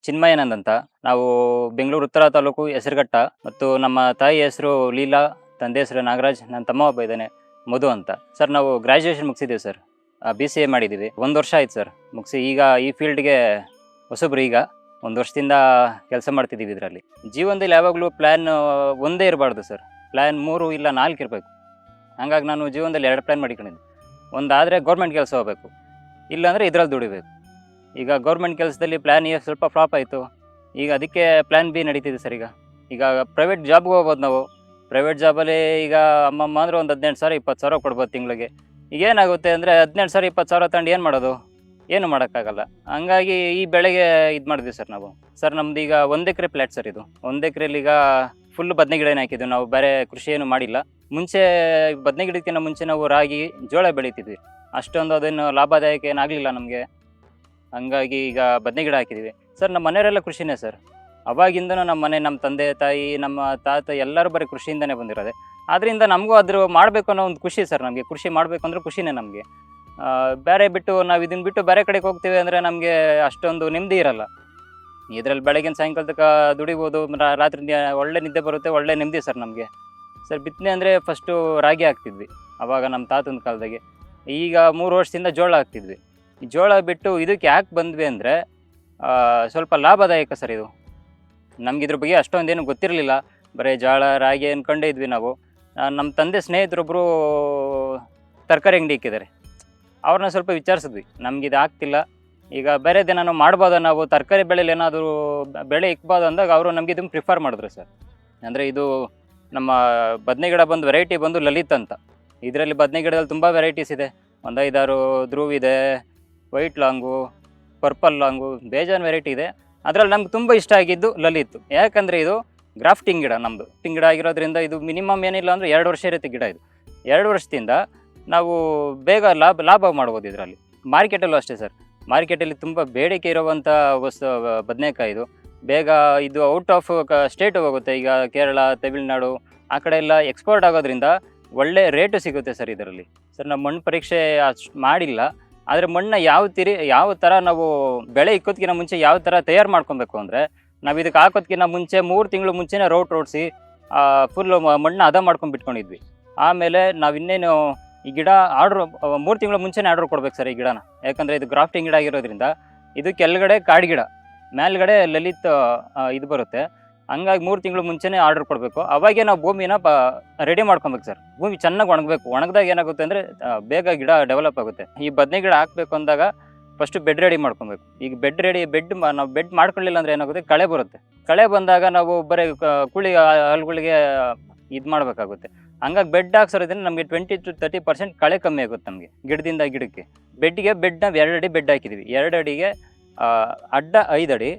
ಚಿನ್ಮಯಾನಂದ್ ಅಂತ. ನಾವು ಬೆಂಗಳೂರು ಉತ್ತರ ತಾಲೂಕು ಹೆಸರುಘಟ್ಟ. ಮತ್ತು ನಮ್ಮ ತಾಯಿ ಹೆಸರು ಲೀಲಾ, ತಂದೆ ಹೆಸರು ನಾಗರಾಜ್, ನನ್ನ ತಮ್ಮ ಒಬ್ಬ ಇದ್ದಾನೆ ಮಧು ಅಂತ. ಸರ್ ನಾವು ಗ್ರ್ಯಾಜುಯೇಷನ್ ಮುಗಿಸಿದ್ದೀವಿ ಸರ್. BCA ಮಾಡಿದ್ದೀವಿ. 1 ವರ್ಷ ಆಯ್ತು ಸರ್ ಮುಗಿಸಿ. ಈಗ ಈ ಫೀಲ್ಡ್ಗೆ ಹೊಸಬ್ರು. ಈಗ 1 ವರ್ಷದಿಂದ ಕೆಲಸ ಮಾಡ್ತಿದ್ದೀವಿ ಇದರಲ್ಲಿ. ಜೀವನದಲ್ಲಿ ಯಾವಾಗಲೂ ಪ್ಲ್ಯಾನ್ ಒಂದೇ ಇರಬಾರ್ದು ಸರ್. ಪ್ಲ್ಯಾನ್ 3 ಇಲ್ಲ 4 ಇರಬೇಕು. ಹಂಗಾಗಿ ನಾನು ಜೀವನದಲ್ಲಿ 2 ಪ್ಲ್ಯಾನ್ ಮಾಡಿಕೊಂಡಿದ್ದೆ. ಒಂದಾದರೆ ಗೌರ್ಮೆಂಟ್ ಕೆಲಸ ಹೋಗಬೇಕು, ಇಲ್ಲಾಂದರೆ ಇದರಲ್ಲಿ ದುಡಿಬೇಕು. ಈಗ ಗೌರ್ಮೆಂಟ್ ಕೆಲಸದಲ್ಲಿ ಪ್ಲ್ಯಾನ್ ಎ ಸ್ವಲ್ಪ ಫ್ಲಾಪ್ ಆಯಿತು. ಈಗ ಅದಕ್ಕೆ ಪ್ಲ್ಯಾನ್ ಬಿ ನಡೀತಿದೆ ಸರ್. ಈಗ ಪ್ರೈವೇಟ್ ಜಾಬ್ಗೆ ಹೋಗ್ಬೋದು ನಾವು. ಪ್ರೈವೇಟ್ ಜಾಬಲ್ಲಿ ಈಗ ಅಮ್ಮಮ್ಮ ಅಂದರೆ ಒಂದು 18,000 20,000 ಕೊಡ್ಬೋದು ತಿಂಗಳಿಗೆ. ಈಗ ಏನಾಗುತ್ತೆ ಅಂದರೆ 18,000 20,000 ತಗೊಂಡು ಏನು ಮಾಡೋದು? ಏನು ಮಾಡೋಕ್ಕಾಗಲ್ಲ. ಹಂಗಾಗಿ ಈ ಬೆಳೆಗೆ ಇದು ಮಾಡಿದ್ವಿ ಸರ್ ನಾವು. ಸರ್ ನಮ್ದು ಈಗ 1 ಎಕರೆ ಪ್ಲ್ಯಾಟ್ ಸರ್ ಇದು. 1 ಎಕರೆಲಿ ಈಗ ಫುಲ್ ಬದನೆ ಗಿಡನೇ ಹಾಕಿದ್ವಿ ನಾವು. ಬೇರೆ ಕೃಷಿ ಏನು ಮಾಡಿಲ್ಲ. ಮುಂಚೆ ಬದನೆ ಗಿಡಕ್ಕಿಂತ ಮುಂಚೆ ನಾವು ರಾಗಿ, ಜೋಳ ಬೆಳೀತಿದ್ವಿ. ಅಷ್ಟೊಂದು ಅದೇನು ಲಾಭದಾಯಕ ಏನಾಗಲಿಲ್ಲ ನಮಗೆ. ಹಂಗಾಗಿ ಈಗ ಬದನೆ ಗಿಡ ಹಾಕಿದ್ದೀವಿ ಸರ್. ನಮ್ಮ ಮನೆಯವರೆಲ್ಲ ಕೃಷಿನೇ ಸರ್. ಅವಾಗಿಂದನೂ ನಮ್ಮ ಮನೆ, ನಮ್ಮ ತಂದೆ ತಾಯಿ, ನಮ್ಮ ತಾತ ಎಲ್ಲರೂ ಬರೀ ಕೃಷಿಯಿಂದನೇ ಬಂದಿರೋದೆ. ಆದ್ದರಿಂದ ನಮಗೂ ಅದ್ರ ಮಾಡಬೇಕು ಅನ್ನೋ ಒಂದು ಖುಷಿ ಸರ್. ನಮಗೆ ಕೃಷಿ ಮಾಡಬೇಕು ಅಂದರೆ ಖುಷಿನೇ ನಮಗೆ. ಬೇರೆ ಬಿಟ್ಟು ನಾವು ಇದನ್ನು ಬಿಟ್ಟು ಬೇರೆ ಕಡೆಗೆ ಹೋಗ್ತೀವಿ ಅಂದರೆ ನಮಗೆ ಅಷ್ಟೊಂದು ನೆಮ್ಮದಿ ಇರಲ್ಲ. ಇದರಲ್ಲಿ ಬೆಳಗಿನ ಸಾಯಂಕಾಲ ತನಕ ದುಡಿಬೋದು, ರಾತ್ರಿ ಒಳ್ಳೆ ನಿದ್ದೆ ಬರುತ್ತೆ, ಒಳ್ಳೆ ನೆಮ್ಮದಿ ಸರ್ ನಮಗೆ. ಸರ್ ಬಿತ್ತನೆ ಅಂದರೆ ಫಸ್ಟು ರಾಗಿ ಹಾಕ್ತಿದ್ವಿ ಆವಾಗ ನಮ್ಮ ತಾತನ ಕಾಲದಾಗೆ. ಈಗ 3 ವರ್ಷದಿಂದ ಜೋಳ ಹಾಕ್ತಿದ್ವಿ. ಈ ಜೋಳ ಬಿಟ್ಟು ಇದಕ್ಕೆ ಯಾಕೆ ಬಂದ್ವಿ ಅಂದರೆ ಸ್ವಲ್ಪ ಲಾಭದಾಯಕ ಸರ್ ಇದು. ನಮ್ಗೆ ಇದ್ರ ಬಗ್ಗೆ ಅಷ್ಟೊಂದೇನು ಗೊತ್ತಿರಲಿಲ್ಲ. ಬರೀ ಜೋಳ ರಾಗಿ ಅಂದ್ಕೊಂಡೇ ಇದ್ವಿ ನಾವು. ನಮ್ಮ ತಂದೆ ಸ್ನೇಹಿತರೊಬ್ಬರು ತರಕಾರಿ ಅಂಗಡಿ ಇಕ್ಕಿದ್ದಾರೆ. ಅವ್ರನ್ನ ಸ್ವಲ್ಪ ವಿಚಾರಿಸಿದ್ವಿ, ನಮಗಿದು ಆಗ್ತಿಲ್ಲ, ಈಗ ಬೇರೆದೇನೋ ಮಾಡ್ಬೋದ, ನಾವು ತರಕಾರಿ ಬೆಳೆಯಲ್ಲಿ ಏನಾದರೂ ಬೆಳೆ ಇಕ್ಬೋದು ಅಂದಾಗ ಅವರು ನಮಗೆ ಇದನ್ನು ಪ್ರಿಫರ್ ಮಾಡಿದ್ರು ಸರ್. ಅಂದರೆ ಇದು ನಮ್ಮ ಬದನೆ ಗಿಡ ಬಂದು ವೆರೈಟಿ ಬಂದು ಲಲಿತ್ ಅಂತ. ಇದರಲ್ಲಿ ಬದನೆ ಗಿಡದಲ್ಲಿ ತುಂಬ ವೆರೈಟೀಸ್ ಇದೆ. ಒಂದು 5-6 ಧ್ರುವ್ ಇದೆ, ವೈಟ್ ಲಾಂಗು, ಪರ್ಪಲ್ ಲಾಂಗು, ಬೇಜಾನ್ ವೆರೈಟಿ ಇದೆ. ಅದರಲ್ಲಿ ನಮ್ಗೆ ತುಂಬ ಇಷ್ಟ ಆಗಿದ್ದು ಲಲಿತ್. ಯಾಕಂದರೆ ಇದು ಗ್ರಾಫ್ಟಿಂಗ್ ಗಿಡ. ನಮ್ಮದು ಟಿಂಗ್ ಗಿಡ ಆಗಿರೋದ್ರಿಂದ ಇದು ಮಿನಿಮಮ್ ಏನಿಲ್ಲ ಅಂದರೆ 2 ವರ್ಷ ಇರುತ್ತೆ ಗಿಡ. ಇದು 2 ವರ್ಷದಿಂದ ನಾವು ಬೇಗ ಲಾಭ ಮಾಡ್ಬೋದು ಇದರಲ್ಲಿ. ಮಾರ್ಕೆಟಲ್ಲೂ ಅಷ್ಟೇ ಸರ್. ಮಾರ್ಕೆಟಲ್ಲಿ ತುಂಬ ಬೇಡಿಕೆ ಇರುವಂಥ ಬದನೆಕಾಯಿ ಇದು. ಬೇಗ ಇದು ಔಟ್ ಆಫ್ ಸ್ಟೇಟ್ ಹೋಗುತ್ತೆ. ಈಗ ಕೇರಳ, ತಮಿಳ್ನಾಡು ಆ ಕಡೆ ಎಲ್ಲ ಎಕ್ಸ್ಪೋರ್ಟ್ ಆಗೋದ್ರಿಂದ ಒಳ್ಳೆ ರೇಟು ಸಿಗುತ್ತೆ ಸರ್ ಇದರಲ್ಲಿ. ಸರ್ ನಾವು ಮಣ್ಣು ಪರೀಕ್ಷೆ ಅಷ್ಟು ಮಾಡಿಲ್ಲ, ಆದರೆ ಮಣ್ಣನ್ನ ಯಾವ ಥರ ನಾವು ಬೆಳೆ ಇಕ್ಕೋದಕ್ಕಿಂತ ಮುಂಚೆ ಯಾವ ಥರ ತಯಾರು ಮಾಡ್ಕೊಬೇಕು ಅಂದರೆ, ನಾವು ಇದಕ್ಕೆ ಹಾಕೋದಕ್ಕಿಂತ ಮುಂಚೆ 3 ತಿಂಗಳು ಮುಂಚೆನೇ ರೋಡ್ಸಿ ಫುಲ್ಲು ಮಣ್ಣು ಹದ ಮಾಡ್ಕೊಂಡು ಬಿಟ್ಕೊಂಡಿದ್ವಿ. ಆಮೇಲೆ ನಾವು ಇನ್ನೇನು ಈ ಗಿಡ 3 ತಿಂಗಳ ಮುಂಚೆನೇ ಆರ್ಡ್ರ್ ಕೊಡ್ಬೇಕು ಸರ್ ಈ ಗಿಡನ. ಯಾಕಂದರೆ ಇದು ಗ್ರಾಫ್ಟಿಂಗ್ ಗಿಡ ಆಗಿರೋದ್ರಿಂದ ಇದು ಕೆಳಗಡೆ ಕಾಡು ಗಿಡ, ಮೇಲ್ಗಡೆ ಲಲಿತ್ ಇದು ಬರುತ್ತೆ. ಹಂಗಾಗಿ 3 ತಿಂಗಳು ಮುಂಚೆನೇ ಆರ್ಡ್ರ್ ಕೊಡಬೇಕು. ಅವಾಗೇ ನಾವು ಭೂಮಿನ ರೆಡಿ ಮಾಡ್ಕೊಬೇಕು ಸರ್. ಭೂಮಿ ಚೆನ್ನಾಗಿ ಒಣಗಬೇಕು. ಒಣಗಿದಾಗ ಏನಾಗುತ್ತೆ ಅಂದರೆ ಬೇಗ ಗಿಡ ಡೆವಲಪ್ ಆಗುತ್ತೆ. ಈ ಬದನೆ ಗಿಡ ಹಾಕಬೇಕು ಅಂದಾಗ ಫಸ್ಟು ಬೆಡ್ ರೆಡಿ ಮಾಡ್ಕೊಬೇಕು. ಈಗ ನಾವು ಬೆಡ್ ಮಾಡ್ಕೊಳ್ಳಿಲ್ಲ ಅಂದರೆ ಏನಾಗುತ್ತೆ, ಕಳೆ ಬರುತ್ತೆ. ಕಳೆ ಬಂದಾಗ ನಾವು ಬರೀ ಕುಳಿ ಹಲ್ಗಳಿಗೆ ಇದು ಮಾಡಬೇಕಾಗುತ್ತೆ. ಹಂಗಾಗಿ ಬೆಡ್ ಹಾಕ್ಸೋದ್ರಿಂದ ನಮಗೆ 20 to 30% ಕಳೆ ಕಮ್ಮಿ ಆಗುತ್ತೆ ನಮಗೆ ಗಿಡದಿಂದ ಗಿಡಕ್ಕೆ. ಬೆಡ್ನ 2 ಅಡಿ ಬೆಡ್ ಹಾಕಿದ್ದೀವಿ. 2 ಅಡಿಗೆ ಅಡ್ಡ 5 ಅಡಿ,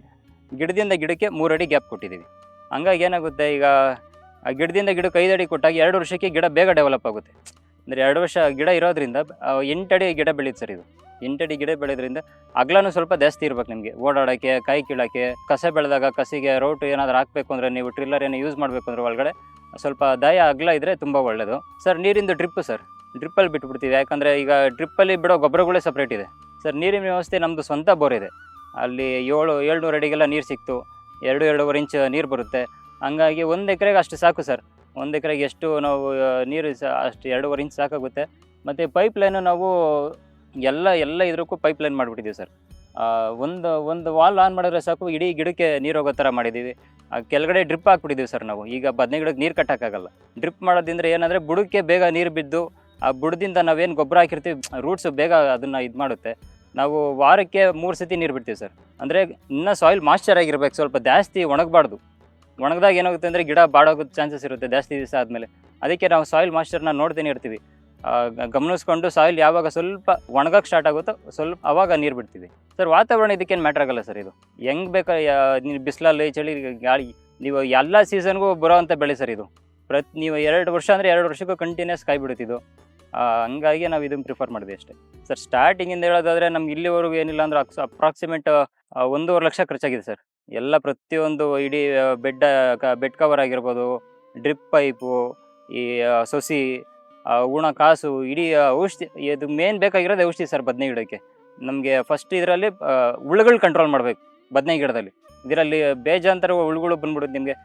ಗಿಡದಿಂದ ಗಿಡಕ್ಕೆ 3 ಅಡಿ ಗ್ಯಾಪ್ ಕೊಟ್ಟಿದ್ದೀವಿ. ಹಂಗಾಗಿ ಏನಾಗುತ್ತೆ, ಈಗ ಗಿಡದಿಂದ ಗಿಡಕ್ಕೆ 5 ಅಡಿ ಕೊಟ್ಟಾಗ 2 ವರ್ಷಕ್ಕೆ ಗಿಡ ಬೇಗ ಡೆವಲಪ್ ಆಗುತ್ತೆ. ಅಂದರೆ 2 ವರ್ಷ ಗಿಡ ಇರೋದ್ರಿಂದ 8 ಅಡಿ ಗಿಡ ಬೆಳೀತು ಸರ್ ಇದು. 8 ಅಡಿ ಗಿಡ ಬೆಳೆಯೋದ್ರಿಂದ ಅಗಲನೂ ಸ್ವಲ್ಪ ಜಾಸ್ತಿ ಇರ್ಬೇಕು ನಿಮಗೆ, ಓಡಾಡೋಕ್ಕೆ, ಕಾಯಿ ಕೀಳೋಕ್ಕೆ. ಕಸ ಬೆಳೆದಾಗ ಕಸಿಗೆ ರೋಟು ಏನಾದರೂ ಹಾಕಬೇಕು ಅಂದರೆ, ನೀವು ಟ್ರಿಲ್ಲರ್ ಏನೋ ಯೂಸ್ ಮಾಡಬೇಕು ಅಂದರೆ ಒಳಗಡೆ ಸ್ವಲ್ಪ ದಾಯ ಅಗಲ ಇದ್ದರೆ ತುಂಬ ಒಳ್ಳೆಯದು ಸರ್. ನೀರಿಂದು ಡ್ರಿಪ್ಪು ಸರ್, ಡ್ರಿಪ್ಪಲ್ಲಿ ಬಿಟ್ಬಿಡ್ತೀವಿ. ಯಾಕಂದರೆ ಈಗ ಡ್ರಿಪ್ಪಲ್ಲಿ ಬಿಡೋ ಗೊಬ್ಬರಗಳೇ ಸಪ್ರೇಟ್ ಇದೆ ಸರ್. ನೀರಿನ ವ್ಯವಸ್ಥೆ ನಮ್ಮದು ಸ್ವಂತ ಬೋರ್ ಇದೆ. ಅಲ್ಲಿ 700 ಅಡಿಗೆಲ್ಲ ನೀರು ಸಿಕ್ತು. 2-2.5 ಇಂಚ್ ನೀರು ಬರುತ್ತೆ. ಹಂಗಾಗಿ 1 ಎಕರೆಗೆ ಅಷ್ಟು ಸಾಕು ಸರ್. 1 ಎಕರೆಗೆ ಎಷ್ಟು ನಾವು ನೀರು ಅಷ್ಟು 2.5 ಇಂಚ್ ಸಾಕಾಗುತ್ತೆ. ಮತ್ತು ಪೈಪ್ಲೈನು ನಾವು ಎಲ್ಲ ಇದಕ್ಕೂ ಪೈಪ್ಲೈನ್ ಮಾಡಿಬಿಟ್ಟಿದ್ದೀವಿ ಸರ್. ಒಂದು ವಾಲ್ ಆನ್ ಮಾಡಿದ್ರೆ ಸಾಕು, ಇಡೀ ಗಿಡಕ್ಕೆ ನೀರು ಹೋಗೋ ಥರ ಮಾಡಿದ್ದೀವಿ. ಕೆಳಗಡೆ ಡ್ರಿಪ್ ಹಾಕ್ಬಿಟ್ಟಿದ್ದೀವಿ ಸರ್ ನಾವು. ಈಗ ಬದನೆ ಗಿಡಕ್ಕೆ ನೀರು ಕಟ್ಟೋಕ್ಕಾಗಲ್ಲ. ಡ್ರಿಪ್ ಮಾಡೋದ್ರಿಂದ ಏನಂದರೆ ಬುಡಕ್ಕೆ ಬೇಗ ನೀರು ಬಿದ್ದು ಆ ಬುಡದಿಂದ ನಾವೇನು ಗೊಬ್ಬರ ಹಾಕಿರ್ತೀವಿ, ರೂಟ್ಸು ಬೇಗ ಅದನ್ನು ಇದು ಮಾಡುತ್ತೆ. ನಾವು ವಾರಕ್ಕೆ 3 ಸತಿ ನೀರು ಬಿಡ್ತೀವಿ ಸರ್. ಅಂದರೆ ಇನ್ನೂ ಸಾಯಿಲ್ ಮಾಯ್ಶ್ಚರ್ ಆಗಿರ್ಬೇಕು, ಸ್ವಲ್ಪ ಜಾಸ್ತಿ ಒಣಗಬಾರ್ದು. ಒಣಗಿದಾಗ ಏನಾಗುತ್ತೆ ಅಂದರೆ ಗಿಡ ಬಾಡೋಗೋ ಚಾನ್ಸಸ್ ಇರುತ್ತೆ ಜಾಸ್ತಿ ದಿವಸ ಆದಮೇಲೆ. ಅದಕ್ಕೆ ನಾವು ಸಾಯಿಲ್ ಮಾಯ್ಶ್ಚರ್ನ ನೋಡ್ತಾನೆ ಇರ್ತೀವಿ. ಗಮನಿಸ್ಕೊಂಡು ಸಾಯಿಲ್ ಯಾವಾಗ ಸ್ವಲ್ಪ ಒಣಗಕ್ಕೆ ಸ್ಟಾರ್ಟ್ ಆಗುತ್ತೋ ಸ್ವಲ್ಪ ಆವಾಗ ನೀರು ಬಿಡ್ತೀವಿ ಸರ್. ವಾತಾವರಣ ಇದಕ್ಕೇನು ಮ್ಯಾಟ್ರ್ ಆಗಲ್ಲ ಸರ್. ಇದು ಹೆಂಗೆ ಬೇಕಾ, ಬಿಸಿಲಲ್ಲಿ, ಚಳಿ, ಗಾಳಿ, ನೀವು ಎಲ್ಲ ಸೀಸನ್ಗೂ ಬರೋವಂಥ ಬೆಳೆ ಸರ್ ಇದು. ನೀವು 2 ವರ್ಷ ಅಂದರೆ 2 ವರ್ಷಕ್ಕೂ ಕಂಟಿನ್ಯೂಸ್ ಕಾಯಿ ಬಿಡುತ್ತಿದ್ದು. ಹಂಗಾಗಿ ನಾವು ಇದನ್ನು ಪ್ರಿಫರ್ ಮಾಡಿದ್ವಿ ಅಷ್ಟೇ ಸರ್. ಸ್ಟಾರ್ಟಿಂಗಿಂದ ಹೇಳೋದಾದರೆ ನಮ್ಗೆ ಇಲ್ಲಿವರೆಗೂ ಏನಿಲ್ಲ ಅಂದ್ರೆ ಅಪ್ರಾಕ್ಸಿಮೇಟ್ 1.5 ಲಕ್ಷ ಖರ್ಚಾಗಿದೆ ಸರ್. ಎಲ್ಲ ಪ್ರತಿಯೊಂದು ಇಡೀ ಬೆಡ್ ಕವರ್ ಆಗಿರ್ಬೋದು, ಡ್ರಿಪ್ ಪೈಪು, ಈ ಸೊಸಿ, ಕಾಸು, ಇಡೀ ಔಷಧಿ. ಇದು ಮೇನ್ ಬೇಕಾಗಿರೋದು ಔಷಧಿ ಸರ್ ಬದನೆ ಗಿಡಕ್ಕೆ. ನಮಗೆ ಫಸ್ಟ್ ಇದರಲ್ಲಿ ಹುಳುಗಳು ಕಂಟ್ರೋಲ್ ಮಾಡಬೇಕು ಬದನೆ ಗಿಡದಲ್ಲಿ. ಇದರಲ್ಲಿ ಬೇಜಾಂತರ ಹುಳುಗಳು ಬಂದ್ಬಿಡುತ್ತೆ ನಿಮಗೆ.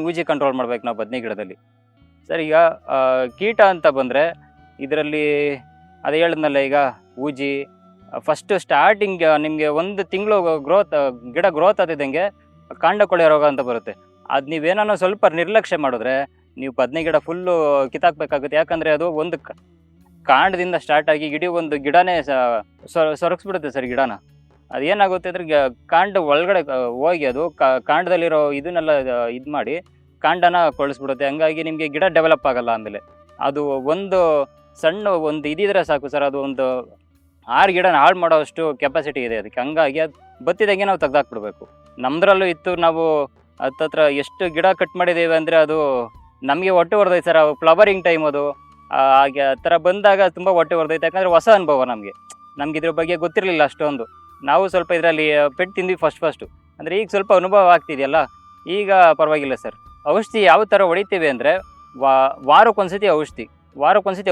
ಊಜಿ ಕಂಟ್ರೋಲ್ ಮಾಡ್ಬೇಕು ನಾವು ಬದನೆ ಗಿಡದಲ್ಲಿ. ಸರ್ ಈಗ ಕೀಟ ಅಂತ ಬಂದರೆ ಇದರಲ್ಲಿ ಅದು ಹೇಳಿದ್ನಲ್ಲ, ಈಗ ಊಜಿ ಫಸ್ಟ್ ಸ್ಟಾರ್ಟಿಂಗ್ ನಿಮಗೆ 1 ತಿಂಗಳು ಗಿಡ ಗ್ರೋತ್ ಆದಿದ್ದಂಗೆ ಕಾಂಡ ಕೊಳೆ ರೋಗ ಅಂತ ಬರುತ್ತೆ. ಅದು ನೀವೇನೋ ಸ್ವಲ್ಪ ನಿರ್ಲಕ್ಷ್ಯ ಮಾಡಿದ್ರೆ ನೀವು ಬದನೆ ಗಿಡ ಫುಲ್ಲು ಕಿತ್ತಾಕ್ಬೇಕಾಗುತ್ತೆ. ಯಾಕಂದರೆ ಅದು ಒಂದು ಕಾಂಡದಿಂದ ಸ್ಟಾರ್ಟ್ ಆಗಿ ಇಡೀ ಒಂದು ಗಿಡನೇ ಸೊರಗಿಸ್ಬಿಡುತ್ತೆ ಸರ್ ಗಿಡನ. ಅದೇನಾಗುತ್ತೆ ಅಂದರೆ ಕಾಂಡ ಒಳಗಡೆ ಹೋಗಿ ಅದು ಕಾಂಡದಲ್ಲಿರೋ ಇದನ್ನೆಲ್ಲ ಇದು ಮಾಡಿ ಕಾಂಡನ ಕೊಳಿಸ್ಬಿಡುತ್ತೆ. ಹಂಗಾಗಿ ನಿಮಗೆ ಗಿಡ ಡೆವಲಪ್ ಆಗಲ್ಲ. ಆಮೇಲೆ ಅದು ಒಂದು ಸಣ್ಣ ಒಂದು ಇದಿದ್ರೆ ಸಾಕು ಸರ್, ಅದು ಒಂದು 6 ಗಿಡನ ಹಾಳು ಮಾಡೋಷ್ಟು ಕೆಪಾಸಿಟಿ ಇದೆ ಅದಕ್ಕೆ. ಹಂಗಾಗಿ ಅದು ಬತ್ತಿದಂಗೆ ನಾವು ತೆಗ್ದಾಕ್ಬಿಡ್ಬೇಕು. ನಮ್ಮದ್ರಲ್ಲೂ ಇತ್ತು, ನಾವು ಹತ್ತತ್ರ ಎಷ್ಟು ಗಿಡ ಕಟ್ ಮಾಡಿದ್ದೀವಿ ಅಂದರೆ ಅದು ನಮಗೆ ಹೊಟ್ಟೆ ಹೊಡೆದೈತೆ ಸರ್. ಫ್ಲವರಿಂಗ್ ಟೈಮ್ ಅದು ಹಾಗೆ ಆ ಥರ ಬಂದಾಗ ತುಂಬ ಹೊಟ್ಟೆ ಹೊಡೆದೈತೆ. ಯಾಕಂದರೆ ಹೊಸ ಅನುಭವ ನಮಗೆ ಇದ್ರ ಬಗ್ಗೆ ಗೊತ್ತಿರಲಿಲ್ಲ ಅಷ್ಟೊಂದು. ನಾವು ಸ್ವಲ್ಪ ಇದರಲ್ಲಿ ಪೆಟ್ಟು ತಿಂದ್ವಿ ಫಸ್ಟು. ಅಂದರೆ ಈಗ ಸ್ವಲ್ಪ ಅನುಭವ ಆಗ್ತಿದೆಯಲ್ಲ, ಈಗ ಪರವಾಗಿಲ್ಲ ಸರ್. ಔಷಧಿ ಯಾವ ಥರ ಹೊಡಿತೀವಿ ಅಂದರೆ ವಾರಕ್ಕೊಂದ್ಸತಿ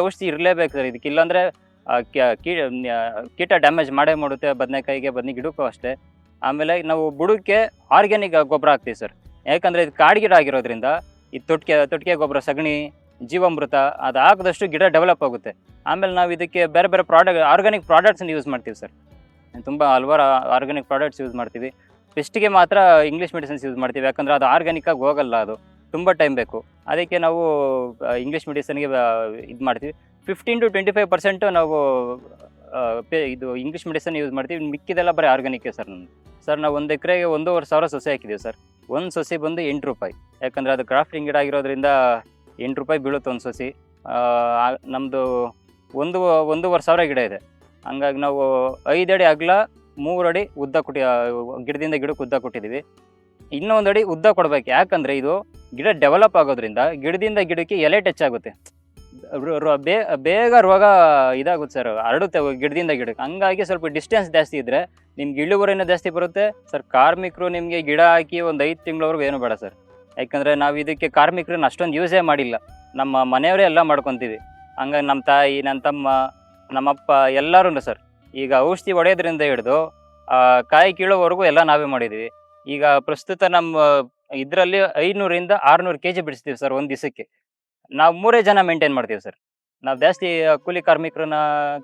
ಔಷಧಿ ಇರಲೇಬೇಕು ಸರ್ ಇದಕ್ಕೆ. ಇಲ್ಲಾಂದರೆ ಕೀಟ ಡ್ಯಾಮೇಜ್ ಮಾಡೇ ಮಾಡುತ್ತೆ ಬದನೆಕಾಯಿಗೆ, ಬದನೆ ಗಿಡಕ್ಕೂ ಅಷ್ಟೇ. ಆಮೇಲೆ ನಾವು ಬುಡಕ್ಕೆ ಆರ್ಗ್ಯಾನಿಕ್ ಗೊಬ್ಬರ ಹಾಕ್ತೀವಿ ಸರ್. ಯಾಕಂದರೆ ಇದು ಕಾಡು ಗಿಡ ಆಗಿರೋದ್ರಿಂದ ಈ ತೊಟ್ಟಿಗೆ ಗೊಬ್ಬರ, ಸಗಣಿ, ಜೀವಾಮೃತ ಅದು ಹಾಕಿದಷ್ಟು ಗಿಡ ಡೆವಲಪ್ ಆಗುತ್ತೆ. ಆಮೇಲೆ ನಾವು ಇದಕ್ಕೆ ಬೇರೆ ಆರ್ಗ್ಯಾನಿಕ್ ಪ್ರಾಡಕ್ಟ್ಸನ್ನು ಯೂಸ್ ಮಾಡ್ತೀವಿ ಸರ್. ತುಂಬ ಹಲವಾರು ಆರ್ಗ್ಯಾನಿಕ್ ಪ್ರಾಡಕ್ಟ್ಸ್ ಯೂಸ್ ಮಾಡ್ತೀವಿ. ಪೆಸ್ಟಿಗೆ ಮಾತ್ರ ಇಂಗ್ಲೀಷ್ ಮೆಡಿಸಿನ್ಸ್ ಯೂಸ್ ಮಾಡ್ತೀವಿ. ಯಾಕಂದರೆ ಅದು ಆರ್ಗ್ಯಾನಿಕ್ಕಾಗಿ ಹೋಗಲ್ಲ, ಅದು ತುಂಬ ಟೈಮ್ ಬೇಕು. ಅದಕ್ಕೆ ನಾವು ಇಂಗ್ಲೀಷ್ ಮೆಡಿಸನ್ಗೆ ಇದು ಮಾಡ್ತೀವಿ. 15 to 25% ನಾವು ಇದು ಇಂಗ್ಲೀಷ್ ಮೆಡಿಸನ್ ಯೂಸ್ ಮಾಡ್ತೀವಿ. ಮಿಕ್ಕಿದೆಲ್ಲ ಬರೀ ಆರ್ಗ್ಯಾನಿಕ್ಕೆ ಸರ್. ನಾವು 1 ಎಕರೆಗೆ 1,500 ಸೊಸೆ ಹಾಕಿದ್ದೀವಿ ಸರ್. ಒಂದು ಸೊಸೆ ಬಂದು 8 ರೂಪಾಯಿ. ಯಾಕಂದರೆ ಅದು ಗ್ರಾಫ್ಟಿಂಗ್ ಗಿಡ ಆಗಿರೋದ್ರಿಂದ 8 ರೂಪಾಯಿ ಬೀಳುತ್ತೆ ಒಂದು ಸೊಸೆ. ನಮ್ಮದು 1,500 ಗಿಡ ಇದೆ. ಹಂಗಾಗಿ ನಾವು 5 ಅಡಿ ಅಗಲ, 3 ಅಡಿ ಉದ್ದ ಗಿಡದಿಂದ ಗಿಡಕ್ಕೆ ಉದ್ದ ಕೊಟ್ಟಿದ್ದೀವಿ. ಇನ್ನೂ 1 ಅಡಿ ಉದ್ದ ಕೊಡ್ಬೇಕು. ಯಾಕಂದರೆ ಇದು ಗಿಡ ಡೆವಲಪ್ ಆಗೋದ್ರಿಂದ ಗಿಡದಿಂದ ಗಿಡಕ್ಕೆ ಎಲೆ ಟಚ್ ಆಗುತ್ತೆ. ಬೇಗ ರೋಗ ಇದಾಗುತ್ತೆ ಸರ್, ಹರಡುತ್ತೆ ಗಿಡದಿಂದ ಗಿಡಕ್ಕೆ. ಹಂಗಾಗಿ ಸ್ವಲ್ಪ ಡಿಸ್ಟೆನ್ಸ್ ಜಾಸ್ತಿ ಇದ್ದರೆ ನಿಮ್ಗೆ ಇಳುವರಿನೂ ಜಾಸ್ತಿ ಬರುತ್ತೆ ಸರ್. ಕಾರ್ಮಿಕರು ನಿಮಗೆ ಗಿಡ ಹಾಕಿ ಒಂದು 5 ತಿಂಗಳವರೆಗೂ ಏನು ಬೇಡ ಸರ್. ಯಾಕಂದರೆ ನಾವು ಇದಕ್ಕೆ ಕಾರ್ಮಿಕರನ್ನ ಅಷ್ಟೊಂದು ಯೂಸೇ ಮಾಡಿಲ್ಲ, ನಮ್ಮ ಮನೆಯವರೇ ಎಲ್ಲ ಮಾಡ್ಕೊತೀವಿ. ಹಂಗಾಗಿ ನಮ್ಮ ತಾಯಿ, ನನ್ನ ತಮ್ಮ, ನಮ್ಮಪ್ಪ ಎಲ್ಲರೂ ಸರ್ ಈಗ ಔಷಧಿ ಹೊಡೆಯೋದ್ರಿಂದ ಹಿಡಿದು ಕಾಯಿ ಕೀಳೋವರೆಗೂ ಎಲ್ಲ ನಾವೇ ಮಾಡಿದ್ದೀವಿ. ಈಗ ಪ್ರಸ್ತುತ ನಮ್ಮ ಇದರಲ್ಲಿ 500 to 600 kg ಬಿಡಿಸ್ತೀವಿ ಸರ್ ಒಂದು ದಿವಸಕ್ಕೆ. ನಾವು 3 ಜನ ಮೇಂಟೈನ್ ಮಾಡ್ತೀವಿ ಸರ್. ನಾವು ಜಾಸ್ತಿ ಕೂಲಿ ಕಾರ್ಮಿಕರನ್ನ,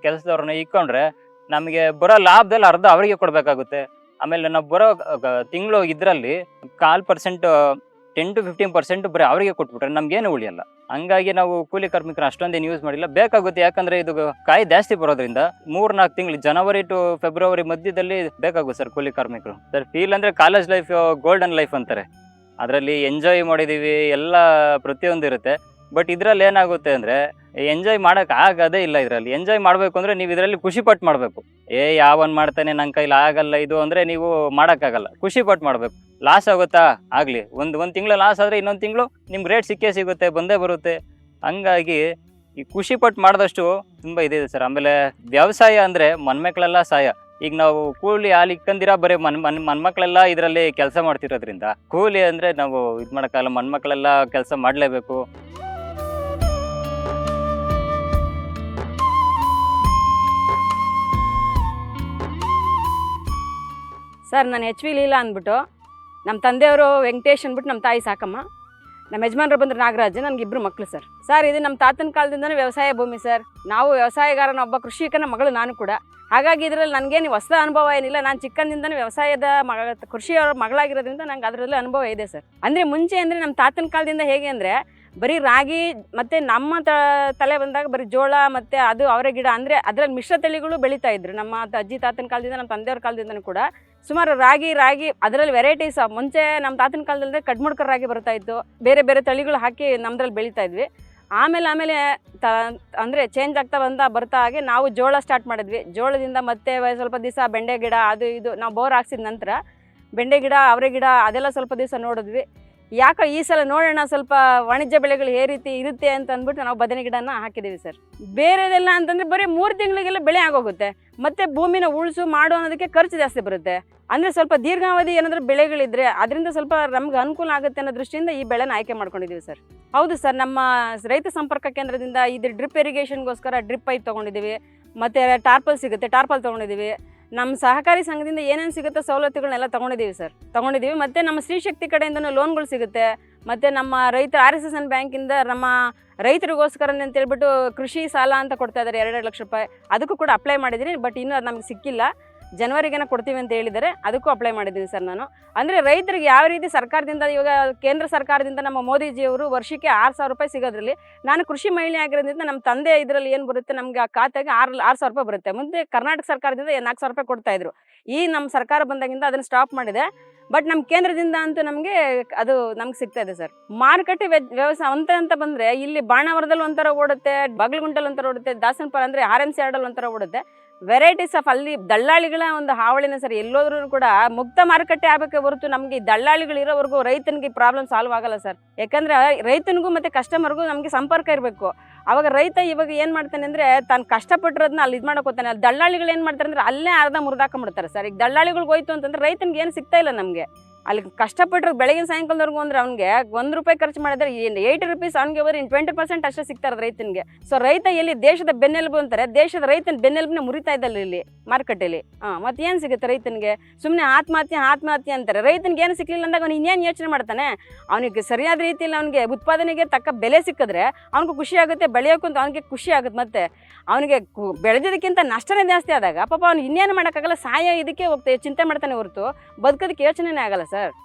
ಕೆಲಸದವ್ರನ್ನ ಇಕ್ಕೊಂಡ್ರೆ ನಮಗೆ ಬರೋ ಲಾಭದಲ್ಲಿ ಅರ್ಧ ಅವರಿಗೆ ಕೊಡಬೇಕಾಗುತ್ತೆ. ಆಮೇಲೆ ನಾವು ಬರೋ ತಿಂಗಳು ಇದರಲ್ಲಿ 0.25% 10 to 15% ಬರೀ ಅವರಿಗೆ ಕೊಟ್ಬಿಟ್ರೆ ನಮ್ಗೇನು ಉಳಿಯಲ್ಲ. ಹಂಗಾಗಿ ನಾವು ಕೂಲಿ ಕಾರ್ಮಿಕರ ಅಷ್ಟೊಂದೇನು ಯೂಸ್ ಮಾಡಿಲ್ಲ. ಬೇಕಾಗುತ್ತೆ, ಯಾಕಂದರೆ ಇದು ಕಾಯಿ ಜಾಸ್ತಿ ಬರೋದ್ರಿಂದ 3-4 ತಿಂಗಳು, ಜನವರಿ ಟು ಫೆಬ್ರವರಿ ಮಧ್ಯದಲ್ಲಿ ಬೇಕಾಗುತ್ತೆ ಸರ್ ಕೂಲಿ ಕಾರ್ಮಿಕರು. ಸರ್ ಫೀಲ್ ಅಂದರೆ ಕಾಲೇಜ್ ಲೈಫ್ ಗೋಲ್ಡನ್ ಲೈಫ್ ಅಂತಾರೆ. ಅದರಲ್ಲಿ ಎಂಜಾಯ್ ಮಾಡಿದ್ದೀವಿ, ಎಲ್ಲ ಪ್ರತಿಯೊಂದು ಇರುತ್ತೆ. ಬಟ್ ಇದರಲ್ಲಿ ಏನಾಗುತ್ತೆ ಅಂದರೆ ಎಂಜಾಯ್ ಮಾಡೋಕೆ ಆಗೋದೇ ಇಲ್ಲ. ಇದರಲ್ಲಿ ಎಂಜಾಯ್ ಮಾಡಬೇಕು ಅಂದರೆ ನೀವು ಇದರಲ್ಲಿ ಖುಷಿಪಟ್ಟು ಮಾಡಬೇಕು. ಯಾವನ್ ಮಾಡ್ತಾನೆ, ನನ್ನ ಕೈಲಿ ಆಗಲ್ಲ ಇದು ಅಂದರೆ ನೀವು ಮಾಡೋಕ್ಕಾಗಲ್ಲ. ಖುಷಿಪಟ್ಟು ಮಾಡಬೇಕು. ಲಾಸ್ ಆಗುತ್ತಾ ಆಗಲಿ, ಒಂದು ತಿಂಗಳು ಲಾಸ್ ಆದರೆ ಇನ್ನೊಂದು ತಿಂಗಳು ನಿಮ್ಗೆ ರೇಟ್ ಸಿಗುತ್ತೆ, ಬಂದೇ ಬರುತ್ತೆ. ಹಂಗಾಗಿ ಈ ಖುಷಿಪಟ್ಟು ಮಾಡಿದಷ್ಟು ತುಂಬ ಇದೆ ಸರ್. ಆಮೇಲೆ ವ್ಯವಸಾಯ ಅಂದರೆ ಮನ್ಮಕ್ಳೆಲ್ಲ ಸಹಾಯ. ಈಗ ನಾವು ಕೂಲಿ ಇಕ್ಕಂದಿರ ಬರೀ ಮನ್ಮಕ್ಳೆಲ್ಲ ಇದರಲ್ಲಿ ಕೆಲಸ ಮಾಡ್ತಿರೋದ್ರಿಂದ ಕೂಲಿ ಅಂದರೆ ನಾವು ಇದು ಮಾಡೋಕ್ಕಾಗಲ್ಲ. ಮನ್ಮಕ್ಳೆಲ್ಲ ಕೆಲಸ ಮಾಡಲೇಬೇಕು. ಸರ್ ನಾನು HV ಲೀಲಾ ಅಂದ್ಬಿಟ್ಟು, ನಮ್ಮ ತಂದೆಯವರು ವೆಂಕಟೇಶ್ ಅಂದ್ಬಿಟ್ಟು, ನಮ್ಮ ತಾಯಿ ಸಾಕಮ್ಮ, ನಮ್ಮ ಯಜಮಾನ್ರು ಬಂದರು ನಾಗರಾಜ್. ನನಗಿಬ್ಬರು ಮಕ್ಕಳು ಸರ್. ಇದು ನಮ್ಮ ತಾತನ ಕಾಲದಿಂದನೇ ವ್ಯವಸಾಯ ಭೂಮಿ ಸರ್. ನಾವು ವ್ಯವಸಾಯಗಾರನ, ಒಬ್ಬ ಕೃಷಿಕನ ಮಗಳು ನಾನು ಕೂಡ. ಹಾಗಾಗಿ ಇದರಲ್ಲಿ ನನಗೇನು ಹೊಸ ಅನುಭವ ಏನಿಲ್ಲ. ನಾನು ಚಿಕ್ಕಂದಿಂದನೇ ವ್ಯವಸಾಯದ ಕೃಷಿಯವರ ಮಗಳಾಗಿರೋದ್ರಿಂದ ನಂಗೆ ಅದರಲ್ಲಿ ಅನುಭವ ಇದೆ ಸರ್. ಅಂದರೆ ಮುಂಚೆ ಅಂದರೆ ನಮ್ಮ ತಾತನ ಕಾಲದಿಂದ ಹೇಗೆ ಅಂದರೆ ಬರೀ ರಾಗಿ ಮತ್ತು ನಮ್ಮ ತಲೆ ಬಂದಾಗ ಬರೀ ಜೋಳ ಮತ್ತು ಅದು ಅವರ ಗಿಡ, ಅಂದರೆ ಅದರಲ್ಲಿ ಮಿಶ್ರ ತಳಿಗಳು ಬೆಳೀತಾ ಇದ್ರು. ನಮ್ಮ ಅಜ್ಜಿ ತಾತನ ಕಾಲದಿಂದ, ನಮ್ಮ ತಂದೆಯವ್ರ ಕಾಲದಿಂದನೂ ಕೂಡ ಸುಮಾರು ರಾಗಿ ಅದರಲ್ಲಿ ವೆರೈಟೀಸ್. ಮುಂಚೆ ನಮ್ಮ ತಾತನ ಕಾಲದಲ್ಲಿ ಕಡ್ಮುಡ್ಕರ್ ರಾಗಿ ಬರ್ತಾಯಿತ್ತು, ಬೇರೆ ಬೇರೆ ತಳಿಗಳು ಹಾಕಿ ನಮ್ಮದ್ರಲ್ಲಿ ಬೆಳೀತಾ ಇದ್ವಿ. ಆಮೇಲೆ ಅಂದರೆ ಚೇಂಜ್ ಆಗ್ತಾ ಬರ್ತಾ ಹಾಗೆ ನಾವು ಜೋಳ ಸ್ಟಾರ್ಟ್ ಮಾಡಿದ್ವಿ. ಜೋಳದಿಂದ ಮತ್ತೆ ಸ್ವಲ್ಪ ದಿವಸ ಬೆಂಡೆ ಗಿಡ, ಅದು ಇದು ನಾವು ಬೋರ್ ಹಾಕ್ಸಿದ ನಂತರ ಬೆಂಡೆ ಗಿಡ, ಅವರೆ ಗಿಡ ಅದೆಲ್ಲ ಸ್ವಲ್ಪ ದಿವಸ ನೋಡಿದ್ವಿ. ಯಾಕೆ ಈ ಸಲ ನೋಡೋಣ ಸ್ವಲ್ಪ ವಾಣಿಜ್ಯ ಬೆಳೆಗಳು ಯಾವ ರೀತಿ ಇರುತ್ತೆ ಅಂತ ಅಂದ್ಬಿಟ್ಟು ನಾವು ಬದನೆ ಗಿಡನ ಹಾಕಿದ್ದೀವಿ ಸರ್. ಬೇರೆದೆಲ್ಲ ಅಂತಂದರೆ ಬರೀ 3 ತಿಂಗಳಿಗೆಲ್ಲ ಬೆಳೆ ಆಗೋಗುತ್ತೆ. ಮತ್ತು ಭೂಮಿನ ಉಳಿಸು ಮಾಡು ಅನ್ನೋದಕ್ಕೆ ಖರ್ಚು ಜಾಸ್ತಿ ಬರುತ್ತೆ. ಅಂದರೆ ಸ್ವಲ್ಪ ದೀರ್ಘಾವಧಿ ಏನಾದರೂ ಬೆಳೆಗಳಿದ್ರೆ ಅದರಿಂದ ಸ್ವಲ್ಪ ನಮ್ಗೆ ಅನುಕೂಲ ಆಗುತ್ತೆ ಅನ್ನೋ ದೃಷ್ಟಿಯಿಂದ ಈ ಬೆಳೆನ ಆಯ್ಕೆ ಮಾಡ್ಕೊಂಡಿದ್ದೀವಿ ಸರ್. ಹೌದು ಸರ್, ನಮ್ಮ ರೈತ ಸಂಪರ್ಕ ಕೇಂದ್ರದಿಂದ ಇದು ಡ್ರಿಪ್ ಇರಿಗೇಷನ್ಗೋಸ್ಕರ ಡ್ರಿಪ್ ಪೈಪ್ ತೊಗೊಂಡಿದ್ದೀವಿ. ಮತ್ತು ಟಾರ್ಪಲ್ ಸಿಗುತ್ತೆ, ಟಾರ್ಪಲ್ ತೊಗೊಂಡಿದ್ದೀವಿ. ನಮ್ಮ ಸಹಕಾರಿ ಸಂಘದಿಂದ ಏನೇನು ಸಿಗುತ್ತೆ ಸವಲತ್ತುಗಳನ್ನೆಲ್ಲ ತೊಗೊಂಡಿದ್ದೀವಿ ಸರ್, ತೊಗೊಂಡಿದ್ದೀವಿ. ಮತ್ತು ನಮ್ಮ ಸ್ತ್ರೀಶಕ್ತಿ ಕಡೆಯಿಂದನೂ ಲೋನ್ಗಳು ಸಿಗುತ್ತೆ. ಮತ್ತು ನಮ್ಮ ರೈತ RSSN ಬ್ಯಾಂಕಿಂದ ನಮ್ಮ ರೈತರಿಗೋಸ್ಕರ ಅಂತೇಳ್ಬಿಟ್ಟು ಕೃಷಿ ಸಾಲ ಅಂತ ಕೊಡ್ತಾ ಇದ್ದಾರೆ 2 ಲಕ್ಷ ರೂಪಾಯಿ. ಅದಕ್ಕೂ ಕೂಡ ಅಪ್ಲೈ ಮಾಡಿದ್ದೀನಿ, ಬಟ್ ಇನ್ನೂ ಅದು ನಮ್ಗೆ ಸಿಕ್ಕಿಲ್ಲ. ಜನವರಿಗೇನ ಕೊಡ್ತೀವಿ ಅಂತ ಹೇಳಿದ್ದಾರೆ, ಅದಕ್ಕೂ ಅಪ್ಲೈ ಮಾಡಿದ್ದೀನಿ ಸರ್ ನಾನು. ಅಂದರೆ ರೈತರಿಗೆ ಯಾವ ರೀತಿ ಸರ್ಕಾರದಿಂದ, ಇವಾಗ ಕೇಂದ್ರ ಸರ್ಕಾರದಿಂದ ನಮ್ಮ ಮೋದಿಜಿಯವರು ವರ್ಷಕ್ಕೆ 6,000 ರೂಪಾಯಿ ಸಿಗೋದ್ರಲ್ಲಿ, ನಾನು ಕೃಷಿ ಮಹಿಳೆ ಆಗಿರೋದ್ರಿಂದ ನಮ್ಮ ತಂದೆ ಇದರಲ್ಲಿ ಏನು ಬರುತ್ತೆ ನಮಗೆ ಆ ಖಾತೆಗೆ 6,000 ರೂಪಾಯಿ ಬರುತ್ತೆ. ಮುಂದೆ ಕರ್ನಾಟಕ ಸರ್ಕಾರದಿಂದ 4,000 ರೂಪಾಯಿ ಕೊಡ್ತಾಯಿದ್ರು. ಈ ನಮ್ಮ ಸರ್ಕಾರ ಬಂದಾಗಿಂದ ಅದನ್ನು ಸ್ಟಾಪ್ ಮಾಡಿದೆ. ಬಟ್ ನಮ್ಮ ಕೇಂದ್ರದಿಂದ ಅಂತೂ ನಮಗೆ ಅದು ನಮ್ಗೆ ಸಿಗ್ತಾ ಇದೆ ಸರ್. ಮಾರುಕಟ್ಟೆ ವ್ಯವಸಾಯ ಅಂತ ಬಂದರೆ ಇಲ್ಲಿ ಬಾಣಾವರದಲ್ಲಿ ಒಂಥರ ಓಡುತ್ತೆ, ಬಾಗಲಗುಂಟಲ್ಲಿ ಒಂಥರ ಓಡುತ್ತೆ, ದಾಸನಪುರ ಅಂದರೆ RMC ಯಾರ್ಡಲ್ಲಿ ಒಂಥರ ಓಡುತ್ತೆ. ವೆರೈಟೀಸ್ ಆಫ್ ಅಲ್ಲಿ ದಳ್ಳಾಳಿಗಳ ಒಂದು ಹಾವಳಿನ ಸರ್. ಎಲ್ಲೋದ್ರೂ ಕೂಡ ಮುಕ್ತ ಮಾರುಕಟ್ಟೆ ಆಗಬೇಕೆ ಹೊರತು ನಮಗೆ ಈ ದಳ್ಳಾಳಿಗಳು ಇರೋವರೆಗೂ ರೈತನಿಗೆ ಪ್ರಾಬ್ಲಮ್ ಸಾಲ್ವ್ ಆಗಲ್ಲ ಸರ್. ಯಾಕಂದರೆ ರೈತನಿಗೂ ಮತ್ತು ಕಸ್ಟಮರ್ಗೂ ನಮಗೆ ಸಂಪರ್ಕ ಇರಬೇಕು. ಅವಾಗ ರೈತ ಇವಾಗ ಏನು ಮಾಡ್ತಾನೆ ಅಂದರೆ ತಾನು ಕಷ್ಟಪಟ್ಟಿರೋದನ್ನ ಅಲ್ಲಿ ಇದು ಮಾಡೋಕೆ ಹೋಗ್ತಾನೆ. ಅಲ್ಲಿ ದಳ್ಳಾಳಿಗಳು ಏನು ಮಾಡ್ತಾರೆ ಅಂದರೆ ಅಲ್ಲೇ ಅರ್ಧ ಮುರಿದಾಕೊಂಡ್ಬಿಡ್ತಾರೆ ಸರ್. ಈಗ ದಳ್ಳಾಳಿಗಳಿಗೆ ಹೋಯ್ತು ಅಂತಂದ್ರೆ ರೈತನಿಗೆ ಏನು ಸಿಗ್ತಾ ಇಲ್ಲ ನಮಗೆ. ಅಲ್ಲಿ ಕಷ್ಟಪಟ್ಟರು ಬೆಳಗಿನ ಸಾಯಂಕಾಲದವರೆಗೂ ಅಂದ್ರೆ ಅವ್ನಿಗೆ 1 ರೂಪಾಯಿ ಖರ್ಚು ಮಾಡಿದ್ರೆ 80 ರೂಪೀಸ್ ಅವ್ನಿಗೆ ಬರೀ 20% ಅಷ್ಟೇ ಸಿಗ್ತಾರೆ ರೈತನಿಗೆ. ಸೊ ರೈತ ಎಲ್ಲಿ ದೇಶದ ಬೆನ್ನೆಲುಬು ಅಂತಾರೆ, ದೇಶದ ರೈತನ ಬೆನ್ನೆಲುಬನ್ನ ಮುರಿತಾ ಇದ್ದಲ್ಲ ಇಲ್ಲಿ ಮಾರುಕಟ್ಟೆಯಲ್ಲಿ. ಮತ್ತೆ ಏನು ಸಿಗುತ್ತೆ ರೈತನಿಗೆ? ಸುಮ್ಮನೆ ಆತ್ಮಹತ್ಯೆ ಅಂತಾರೆ. ರೈತನಿಗೆ ಏನು ಸಿಕ್ಲಿಲ್ಲ ಅಂದಾಗ ಅವ್ನು ಇನ್ನೇನು ಯೋಚನೆ ಮಾಡ್ತಾನೆ? ಅವನಿಗೆ ಸರಿಯಾದ ರೀತಿಯಲ್ಲಿ ಅವನಿಗೆ ಉತ್ಪಾದನೆಗೆ ತಕ್ಕ ಬೆಲೆ ಸಿಕ್ಕಿದ್ರೆ ಅವ್ನಿಗೆ ಖುಷಿ ಆಗುತ್ತೆ, ಬೆಳೆಯೋಕ್ಕಂತ ಅವನಿಗೆ ಖುಷಿ ಆಗುತ್ತೆ. ಮತ್ತೆ ಅವನಿಗೆ ಬೆಳೆದಿದ್ದಕ್ಕಿಂತ ನಷ್ಟನೇ ಜಾಸ್ತಿ ಆದಾಗ ಪಾಪ ಅವ್ನು ಇನ್ನೇನು ಮಾಡೋಕ್ಕಾಗಲ್ಲ, ಸಾಯ ಇದಕ್ಕೆ ಹೋಗ್ತೇವೆ ಚಿಂತೆ ಮಾಡ್ತಾನೆ ಹೊರತು ಬದುಕೋದಕ್ಕೆ ಯೋಚನೆನೇ ಆಗಲ್ಲ ಸರ್.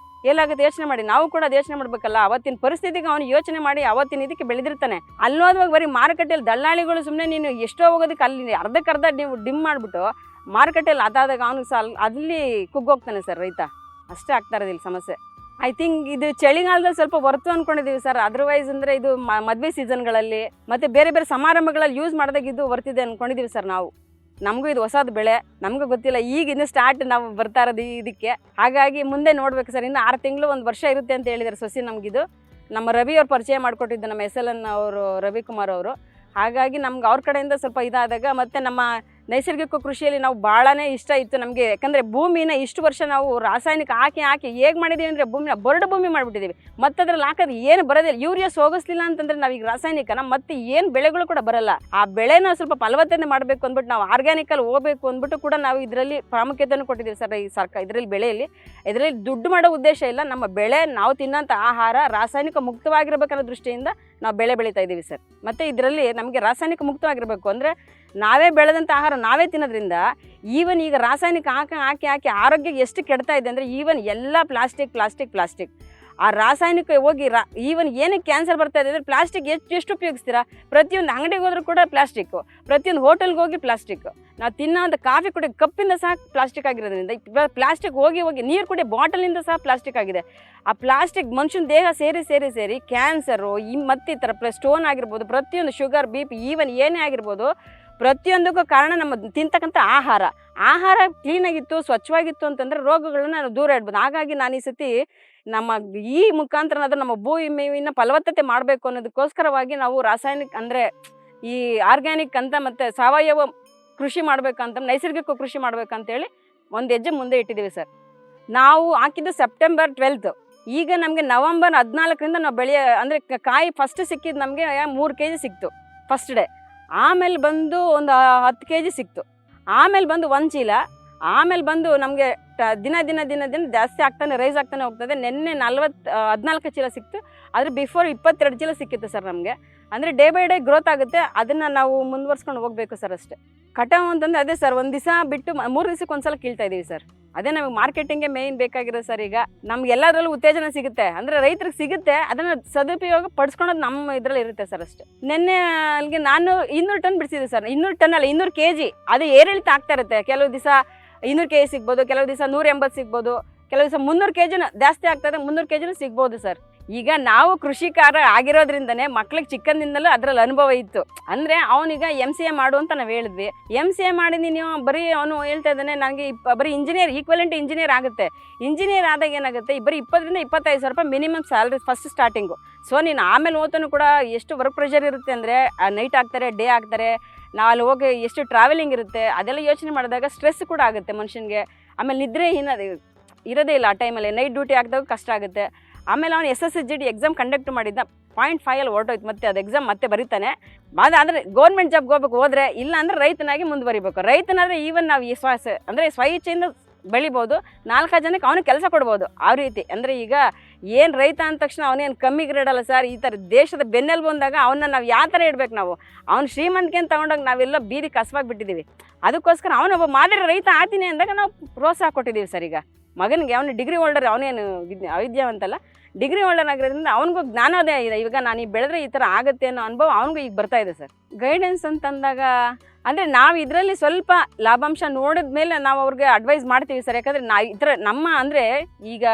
ಎಲ್ಲಾಗುತ್ತೆ ಯೋಚನೆ ಮಾಡಿ, ನಾವು ಕೂಡ ಅದು ಯೋಚನೆ ಮಾಡ್ಬೇಕಲ್ಲ. ಅವತ್ತಿನ ಪರಿಸ್ಥಿತಿಗೆ ಅವನು ಯೋಚನೆ ಮಾಡಿ ಅವತ್ತಿನ ಇದಕ್ಕೆ ಬೆಳೆದಿರ್ತಾನೆ. ಅಲ್ಲೋದ್ವಾಗ ಬರೀ ಮಾರುಕಟ್ಟೆಯಲ್ಲಿ ದಳ್ಳಾಳಿಗಳು ಸುಮ್ಮನೆ ನೀನು ಎಷ್ಟೋ ಹೋಗೋದಕ್ಕೆ ಅಲ್ಲಿ ಅರ್ಧಕ್ಕರ್ಧ ನೀವು ಡಿಮ್ ಮಾಡಿಬಿಟ್ಟು ಮಾರುಕಟ್ಟೆಯಲ್ಲಿ ಅದಾದಾಗ ಅವನಿಗೆ ಅಲ್ಲಿ ಕುಗ್ಗೋಗ್ತಾನೆ ಸರ್ ರೈತ. ಅಷ್ಟೇ ಆಗ್ತಾ ಇರೋದಿಲ್ಲ ಸಮಸ್ಯೆ. ಐ ಥಿಂಕ್ ಇದು ಚಳಿಗಾಲದಲ್ಲಿ ಸ್ವಲ್ಪ ಹೊರತು ಅಂದ್ಕೊಂಡಿದ್ದೀವಿ ಸರ್. ಅದರ್ವೈಸ್ ಅಂದರೆ ಇದು ಮದುವೆ ಸೀಸನ್ಗಳಲ್ಲಿ ಮತ್ತು ಬೇರೆ ಬೇರೆ ಸಮಾರಂಭಗಳಲ್ಲಿ ಯೂಸ್ ಮಾಡಿದಾಗ ಇದು ಬರ್ತಿದೆ ಅಂದ್ಕೊಂಡಿದ್ದೀವಿ ಸರ್ ನಾವು. ನಮಗೂ ಇದು ಹೊಸದು ಬೆಳೆ, ನಮಗೂ ಗೊತ್ತಿಲ್ಲ. ಈಗ ಇನ್ನು ಸ್ಟಾರ್ಟ್ ನಾವು ಬರ್ತಾ ಇರೋದು ಇದಕ್ಕೆ. ಹಾಗಾಗಿ ಮುಂದೆ ನೋಡ್ಬೇಕು ಸರ್. ಇನ್ನು 6 ತಿಂಗಳು 1 ವರ್ಷ ಇರುತ್ತೆ ಅಂತ ಹೇಳಿದ್ದಾರೆ ಸೊಸಿ ನಮಗಿದು. ನಮ್ಮ ರವಿ ಅವ್ರು ಪರಿಚಯ ಮಾಡಿಕೊಟ್ಟಿದ್ದು, ನಮ್ಮ SLN ಅವರು ರವಿಕುಮಾರ್ ಅವರು. ಹಾಗಾಗಿ ನಮ್ಗೆ ಅವ್ರ ಕಡೆಯಿಂದ ಸ್ವಲ್ಪ ಇದಾದಾಗ ಮತ್ತು ನಮ್ಮ ನೈಸರ್ಗಿಕ ಕೃಷಿಯಲ್ಲಿ ನಾವು ಭಾಳನೇ ಇಷ್ಟ ಇತ್ತು ನಮಗೆ. ಯಾಕಂದರೆ ಭೂಮಿನ ಇಷ್ಟು ವರ್ಷ ನಾವು ರಾಸಾಯನಿಕ ಹಾಕಿ ಹೇಗೆ ಮಾಡಿದ್ದೀವಿ ಅಂದರೆ ಭೂಮಿನ ಬರಡು ಭೂಮಿ ಮಾಡಿಬಿಟ್ಟಿದ್ದೀವಿ. ಮತ್ತು ಅದ್ರಲ್ಲಿ ಹಾಕೋದು ಏನು ಬರೋದಿಲ್ಲ. ಯೂರಿಯಾ ಹೋಗಿಸ್ಲಿಲ್ಲ ಅಂತಂದರೆ ನಾವೀಗ ರಾಸಾಯನಿಕನ ಮತ್ತೆ ಏನು ಬೆಳೆಗಳು ಕೂಡ ಬರಲ್ಲ. ಆ ಬೆಳೆನ ಸ್ವಲ್ಪ ಫಲವತ್ತತೆ ಮಾಡಬೇಕು ಅಂದ್ಬಿಟ್ಟು ನಾವು ಆರ್ಗ್ಯಾನಿಕಲ್ಲಿ ಹೋಗಬೇಕು ಅಂದ್ಬಿಟ್ಟು ಕೂಡ ನಾವು ಇದರಲ್ಲಿ ಪ್ರಾಮುಖ್ಯತೆಯನ್ನು ಕೊಟ್ಟಿದ್ದೀವಿ ಸರ್. ಈ ಇದರಲ್ಲಿ ಬೆಳೆಯಲ್ಲಿ ಇದರಲ್ಲಿ ದುಡ್ಡು ಮಾಡೋ ಉದ್ದೇಶ ಇಲ್ಲ. ನಮ್ಮ ಬೆಳೆ ನಾವು ತಿನ್ನೋಂಥ ಆಹಾರ ರಾಸಾಯನಿಕ ಮುಕ್ತವಾಗಿರ್ಬೇಕನ್ನೋ ದೃಷ್ಟಿಯಿಂದ ನಾವು ಬೆಳೆ ಬೆಳೀತಾ ಇದ್ದೀವಿ ಸರ್. ಮತ್ತು ಇದರಲ್ಲಿ ನಮಗೆ ರಾಸಾಯನಿಕ ಮುಕ್ತವಾಗಿರಬೇಕು ಅಂದರೆ ನಾವೇ ಬೆಳೆದಂಥ ಆಹಾರ ನಾವೇ ತಿನ್ನೋದ್ರಿಂದ ಈವನ್ ಈಗ ರಾಸಾಯನಿಕ ಹಾಕಿ ಆರೋಗ್ಯ ಎಷ್ಟು ಕೆಡ್ತಾ ಇದೆ ಅಂದರೆ ಈವನ್ ಎಲ್ಲ ಪ್ಲಾಸ್ಟಿಕ್ ಆ ರಾಸಾಯನಿಕ ಹೋಗಿ ಈವನ್ ಏನಕ್ಕೆ ಕ್ಯಾನ್ಸರ್ ಬರ್ತಾ ಇದೆ ಅಂದರೆ ಪ್ಲಾಸ್ಟಿಕ್ ಎಷ್ಟು ಉಪಯೋಗಿಸ್ತೀರಾ? ಪ್ರತಿಯೊಂದು ಅಂಗಡಿಗೆ ಹೋದ್ರೂ ಕೂಡ ಪ್ಲಾಸ್ಟಿಕ್ಕು, ಪ್ರತಿಯೊಂದು ಹೋಟೆಲ್ಗೆ ಹೋಗಿ ಪ್ಲಾಸ್ಟಿಕ್, ನಾವು ತಿನ್ನೋ ಒಂದು ಕಾಫಿ ಕುಡಿ ಕಪ್ಪಿಂದ ಸಹ ಪ್ಲಾಸ್ಟಿಕ್ ಆಗಿರೋದ್ರಿಂದ ಪ್ಲಾಸ್ಟಿಕ್ ಹೋಗಿ ನೀರು ಕುಡಿ ಬಾಟಲಿಂದ ಸಹ ಪ್ಲಾಸ್ಟಿಕ್ ಆಗಿದೆ. ಆ ಪ್ಲಾಸ್ಟಿಕ್ ಮನುಷ್ಯನ ದೇಹ ಸೇರಿ ಕ್ಯಾನ್ಸರು ಮತ್ತು ಈ ಥರ ಸ್ಟೋನ್ ಆಗಿರ್ಬೋದು, ಪ್ರತಿಯೊಂದು ಶುಗರ್ BP ಈವನ್ ಏನೇ ಆಗಿರ್ಬೋದು, ಪ್ರತಿಯೊಂದಕ್ಕೂ ಕಾರಣ ನಮ್ಮ ತಿಂತಕ್ಕಂಥ ಆಹಾರ ಕ್ಲೀನಾಗಿತ್ತು, ಸ್ವಚ್ಛವಾಗಿತ್ತು ಅಂತಂದರೆ ರೋಗಗಳನ್ನ ನಾವು ದೂರ ಇಡ್ಬೋದು. ಹಾಗಾಗಿ ನಾನು ಈ ಸತಿ ನಮ್ಮ ಈ ಮುಖಾಂತರನಾದರೂ ನಮ್ಮ ಭೂಮಿನ ಫಲವತ್ತತೆ ಮಾಡಬೇಕು ಅನ್ನೋದಕ್ಕೋಸ್ಕರವಾಗಿ ನಾವು ರಾಸಾಯನಿಕ ಅಂದರೆ ಈ ಆರ್ಗ್ಯಾನಿಕ್ ಅಂತ ಮತ್ತು ಸಾವಯವ ಕೃಷಿ ಮಾಡಬೇಕಂತ, ನೈಸರ್ಗಿಕ ಕೃಷಿ ಮಾಡಬೇಕಂತೇಳಿ ಒಂದು ಹೆಜ್ಜೆ ಮುಂದೆ ಇಟ್ಟಿದ್ದೀವಿ ಸರ್. ನಾವು ಹಾಕಿದ್ದು ಸೆಪ್ಟೆಂಬರ್ 12. ಈಗ ನಮಗೆ ನವಂಬರ್ 14ರಿಂದ ನಾವು ಅಂದರೆ ಕಾಯಿ ಫಸ್ಟ್ ಸಿಕ್ಕಿದ್ದು ನಮಗೆ 3 kg ಸಿಕ್ತು ಫಸ್ಟ್ ಡೇ. ಆಮೇಲೆ ಬಂದು ಒಂದು 10 kg ಸಿಕ್ತು. ಆಮೇಲೆ ಬಂದು 1 ಚೀಲ. ಆಮೇಲೆ ಬಂದು ನಮಗೆ ದಿನ ಜಾಸ್ತಿ ಆಗ್ತಾನೆ ರೈಸ್ ಆಗ್ತಾನೆ ಹೋಗ್ತದೆ. ನಿನ್ನೆ 14 ಚೀಲ ಸಿಕ್ತು. ಆದರೆ ಬಿಫೋರ್ 22 ಚೀಲ ಸಿಕ್ಕಿತ್ತು ಸರ್ ನಮಗೆ. ಅಂದರೆ ಡೇ ಬೈ ಡೇ ಗ್ರೋತ್ ಆಗುತ್ತೆ, ಅದನ್ನು ನಾವು ಮುಂದುವರ್ಸ್ಕೊಂಡು ಹೋಗಬೇಕು ಸರ್ ಅಷ್ಟೇ. ಕಟಾವು ಅಂತಂದರೆ ಅದೇ ಸರ್, 1 ದಿವಸ ಬಿಟ್ಟು 3 ದಿವಸಕ್ಕೆ ಒಂದ್ಸಲ ಕೀಳ್ತಾ ಇದ್ದೀವಿ ಸರ್. ಅದೇ ನಮಗೆ ಮಾರ್ಕೆಟಿಂಗೇ ಮೇಯ್ನ್ ಬೇಕಾಗಿರೋದು ಸರ್. ಈಗ ನಮ್ಗೆ ಎಲ್ಲದರಲ್ಲೂ ಉತ್ತೇಜನ ಸಿಗುತ್ತೆ ಅಂದರೆ ರೈತರಿಗೆ ಸಿಗುತ್ತೆ, ಅದನ್ನು ಸದುಪಯೋಗ ಪಡಿಸ್ಕೊಳೋದು ನಮ್ಮ ಇದರಲ್ಲಿ ಇರುತ್ತೆ ಸರ್ ಅಷ್ಟೇ. ನಿನ್ನೆ ಅಲ್ಲಿಗೆ ನಾನು 200 ಟನ್ ಬಿಡಿಸಿದ್ದೆ ಸರ್. 200 ಟನ್ ಅಲ್ಲ, 200 kg. ಅದು ಏರಿಳಿತ ಆಗ್ತಾ ಇರುತ್ತೆ. ಕೆಲವು ದಿವಸ 200 kg ಸಿಗ್ಬೋದು, ಕೆಲವು ದಿವಸ 180 ಸಿಗ್ಬೋದು, ಕೆಲವು ದಿವಸ 300 kg ಜಾಸ್ತಿ ಆಗ್ತದೆ, 300 kg ಸಿಗ್ಬೋದು ಸರ್. ಈಗ ನಾವು ಕೃಷಿಕಾರ ಆಗಿರೋದ್ರಿಂದನೇ ಮಕ್ಳಿಗೆ ಚಿಕ್ಕಂದಿಂದಲೂ ಅದರಲ್ಲಿ ಅನುಭವ ಇತ್ತು. ಅಂದರೆ ಅವನೀಗ MCA ಮಾಡು ಅಂತ ನಾವು ಹೇಳಿದ್ವಿ. MCA ಮಾಡಿದ್ದೀನಿ ನೀವು ಬರೀ ಅವನು ಹೇಳ್ತಾ ಇದ್ದಾನೆ ನನಗೆ ಬರೀ ಈಕ್ವಲೆಂಟ್ ಇಂಜಿನಿಯರ್ ಆಗುತ್ತೆ. ಇಂಜಿನಿಯರ್ ಆದಾಗ ಏನಾಗುತ್ತೆ, ಬರೀ 20ರಿಂದ 25,000 ರೂಪಾಯಿ minimum salary first starting. So ನೀನು ಆಮೇಲೆ ಓದ್ತಾನು ಕೂಡ ಎಷ್ಟು ವರ್ಕ್ ಪ್ರೆಷರ್ ಇರುತ್ತೆ ಅಂದರೆ ನೈಟ್ ಆಗ್ತಾರೆ, ಡೇ ಆಗ್ತಾರೆ, ನಾವು ಅಲ್ಲಿ ಹೋಗಿ ಎಷ್ಟು ಟ್ರಾವೆಲಿಂಗ್ ಇರುತ್ತೆ, ಅದೆಲ್ಲ ಯೋಚನೆ ಮಾಡಿದಾಗ ಸ್ಟ್ರೆಸ್ ಕೂಡ ಆಗುತ್ತೆ ಮನುಷ್ಯನಿಗೆ. ಆಮೇಲೆ ನಿದ್ರೆ ಇರೋದೇ ಇಲ್ಲ ಆ ಟೈಮಲ್ಲಿ. ನೈಟ್ ಡ್ಯೂಟಿ ಹಾಕಿದಾಗ ಕಷ್ಟ ಆಗುತ್ತೆ. ಆಮೇಲೆ ಅವನು SSSGD ಎಕ್ಸಾಮ್ ಕಂಡಕ್ಟ್ ಮಾಡಿದ್ದ. 0.5 ಹೊರಟೋಯ್ತು, ಮತ್ತೆ ಅದು ಎಕ್ಸಾಮ್ ಮತ್ತೆ ಬರೀತಾನೆ. ಅಂದರೆ ಗೌರ್ಮೆಂಟ್ ಜಾಬ್ಗೆ ಹೋದ್ರೆ ಇಲ್ಲ ಅಂದರೆ ರೈತನಾಗಿ ಮುಂದುವರಿಬೇಕು. ರೈತನಾದರೆ ಈವನ್ ನಾವು ಈ ಅಂದರೆ ಸ್ವಇಚ್ಛೆಯಿಂದ ಬೆಳಿಬೋದು, 4 ಜನಕ್ಕೆ ಅವನು ಕೆಲಸ ಕೊಡ್ಬೋದು. ಆ ರೀತಿ ಅಂದರೆ ಈಗ ಏನು ರೈತ ಅಂದ ತಕ್ಷಣ ಅವನೇನು ಕಮ್ಮಿ ಗ್ರೇಡ್ ಅಲ್ಲ ಸರ್. ಈ ಥರ ದೇಶದ ಬೆನ್ನೆಲು ಬಂದಾಗ ಅವನ್ನ ನಾವು ಯಾವ ಥರ ಇಡಬೇಕು, ನಾವು ಅವ್ನು ಶ್ರೀಮಂತಿಕೆ ಅಂತ ತಗೊಂಡಾಗ ನಾವೆಲ್ಲ ಬೀದಿ ಕಸವಾಗಿಬಿಟ್ಟಿದ್ದೀವಿ. ಅದಕ್ಕೋಸ್ಕರ ಅವನೊಬ್ಬ ಮಾದರಿ ರೈತ ಆಗ್ತೀನಿ ಅಂದಾಗ ನಾವು ಪ್ರೋತ್ಸಾಹ ಕೊಟ್ಟಿದ್ದೀವಿ ಸರ್. ಈಗ ಮಗನಿಗೆ ಅವನು ಡಿಗ್ರಿ ಹೋಲ್ಡರ್, ಅವನೇನು ಅವಿದ್ಯಾವಂತಲ್ಲ, ಡಿಗ್ರಿ ಹೋಲ್ಡರ್ ಆಗಿರೋದ್ರಿಂದ ಅವನಿಗೂ ಜ್ಞಾನೋದಯ ಇದೆ. ಇವಾಗ ನಾನು ಈಗ ಬೆಳೆದ್ರೆ ಈ ಥರ ಆಗುತ್ತೆ ಅನ್ನೋ ಅನುಭವ ಅವನಿಗೂ ಈಗ ಬರ್ತಾ ಇದೆ ಸರ್. ಗೈಡೆನ್ಸ್ ಅಂತಂದಾಗ ಅಂದರೆ ನಾವು ಇದರಲ್ಲಿ ಸ್ವಲ್ಪ ಲಾಭಾಂಶ ನೋಡಿದ ಮೇಲೆ ನಾವು ಅವ್ರಿಗೆ ಅಡ್ವೈಸ್ ಮಾಡ್ತೀವಿ ಸರ್. ಯಾಕಂದರೆ ಈ ಥರ ನಮ್ಮ ಅಂದರೆ ಈಗ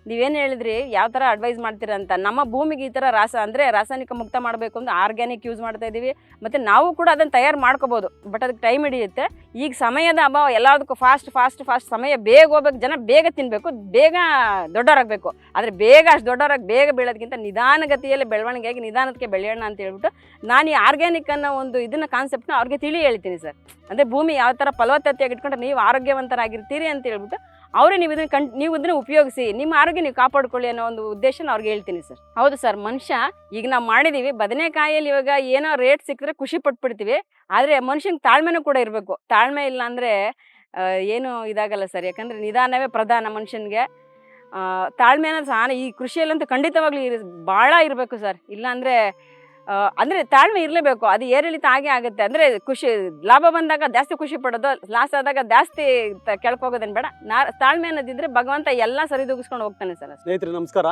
ನೀವೇನು ಹೇಳಿದ್ರಿ ಯಾವ ಥರ ಅಡ್ವೈಸ್ ಮಾಡ್ತೀರ ಅಂತ, ನಮ್ಮ ಭೂಮಿಗೆ ಈ ಥರ ರಾಸಾಯನಿಕ ಮುಕ್ತ ಮಾಡಬೇಕು ಅಂದರೆ ಆರ್ಗ್ಯಾನಿಕ್ ಯೂಸ್ ಮಾಡ್ತಾ ಇದ್ದೀವಿ. ಮತ್ತು ನಾವು ಕೂಡ ಅದನ್ನು ತಯಾರು ಮಾಡ್ಕೋಬೋದು, ಬಟ್ ಅದಕ್ಕೆ ಟೈಮ್ ಹಿಡಿಯುತ್ತೆ. ಈಗ ಸಮಯದ ಅಭಾವ, ಎಲ್ಲದಕ್ಕೂ ಫಾಸ್ಟ್ ಸಮಯ ಬೇಗ ಹೋಗ್ಬೇಕು, ಜನ ಬೇಗ ತಿನ್ನಬೇಕು, ಬೇಗ ದೊಡ್ಡವರಾಗಬೇಕು. ಆದರೆ ಬೇಗ ಅಷ್ಟು ದೊಡ್ಡವರಾಗಿ ಬೇಗ ಬೆಳೆಯೋದಕ್ಕಿಂತ ನಿಧಾನಗತಿಯಲ್ಲಿ ಬೆಳವಣಿಗೆಯಾಗಿ ನಿಧಾನಕ್ಕೆ ಬೆಳೆಯೋಣ ಅಂತ ಹೇಳ್ಬಿಟ್ಟು ನಾನು ಈ ಆರ್ಗ್ಯಾನಿಕ್ ಅನ್ನೋ ಒಂದು ಇದನ್ನ ಕಾನ್ಸೆಪ್ಟ್ನ ಅವ್ರಿಗೆ ಹೇಳ್ತೀನಿ ಸರ್. ಅಂದರೆ ಭೂಮಿ ಯಾವ ಥರ ಫಲವತ್ತತೆಯಾಗಿ ಇಟ್ಕೊಂಡ್ರೆ ನೀವು ಆರೋಗ್ಯವಂತರಾಗಿರ್ತೀರಿ ಅಂತ ಹೇಳ್ಬಿಟ್ಟು ಅವರೇ ನೀವು ಇದನ್ನ ಉಪಯೋಗಿಸಿ ನಿಮ್ಮ ಆರೋಗ್ಯ ನೀವು ಕಾಪಾಡ್ಕೊಳ್ಳಿ ಅನ್ನೋ ಒಂದು ಉದ್ದೇಶನ ಅವ್ರಿಗೆ ಹೇಳ್ತೀನಿ ಸರ್. ಹೌದು ಸರ್, ಮನುಷ್ಯ ಈಗ ನಾವು ಮಾಡಿದ್ದೀವಿ, ಬದನೆಕಾಯಲ್ಲಿ ಇವಾಗ ಏನೋ ರೇಟ್ ಸಿಕ್ಕಿದ್ರೆ ಖುಷಿ ಪಟ್ಬಿಡ್ತೀವಿ. ಆದರೆ ಮನುಷ್ಯಂಗೆ ತಾಳ್ಮೆನೂ ಕೂಡ ಇರಬೇಕು. ತಾಳ್ಮೆ ಇಲ್ಲ ಅಂದರೆ ಏನು ಇದಾಗಲ್ಲ ಸರ್. ಯಾಕಂದರೆ ನಿಧಾನವೇ ಪ್ರಧಾನ ಮನುಷ್ಯನಿಗೆ. ತಾಳ್ಮೆ ಅನ್ನೋದು ಸಹ ಈ ಕೃಷಿಯಲ್ಲಂತೂ ಖಂಡಿತವಾಗ್ಲೂ ಭಾಳ ಇರಬೇಕು ಸರ್. ಇಲ್ಲಾಂದರೆ ಅಂದರೆ ತಾಳ್ಮೆ ಇರಲೇಬೇಕು. ಅದು ಏರಿಳಿತ ಆಗೇ ಆಗುತ್ತೆ. ಅಂದರೆ ಲಾಭ ಬಂದಾಗ ಜಾಸ್ತಿ ಖುಷಿ ಪಡೋದು, ಲಾಸ್ ಆದಾಗ ಜಾಸ್ತಿ ಕೆಳಕೋಗೋದೇನು ಬೇಡ. ತಾಳ್ಮೆ ಅನ್ನೋದಿದ್ರೆ ಭಗವಂತ ಎಲ್ಲ ಸರಿದೂಗಿಸ್ಕೊಂಡು ಹೋಗ್ತಾನೆ ಸರ್. ಸ್ನೇಹಿತರೆ ನಮಸ್ಕಾರ,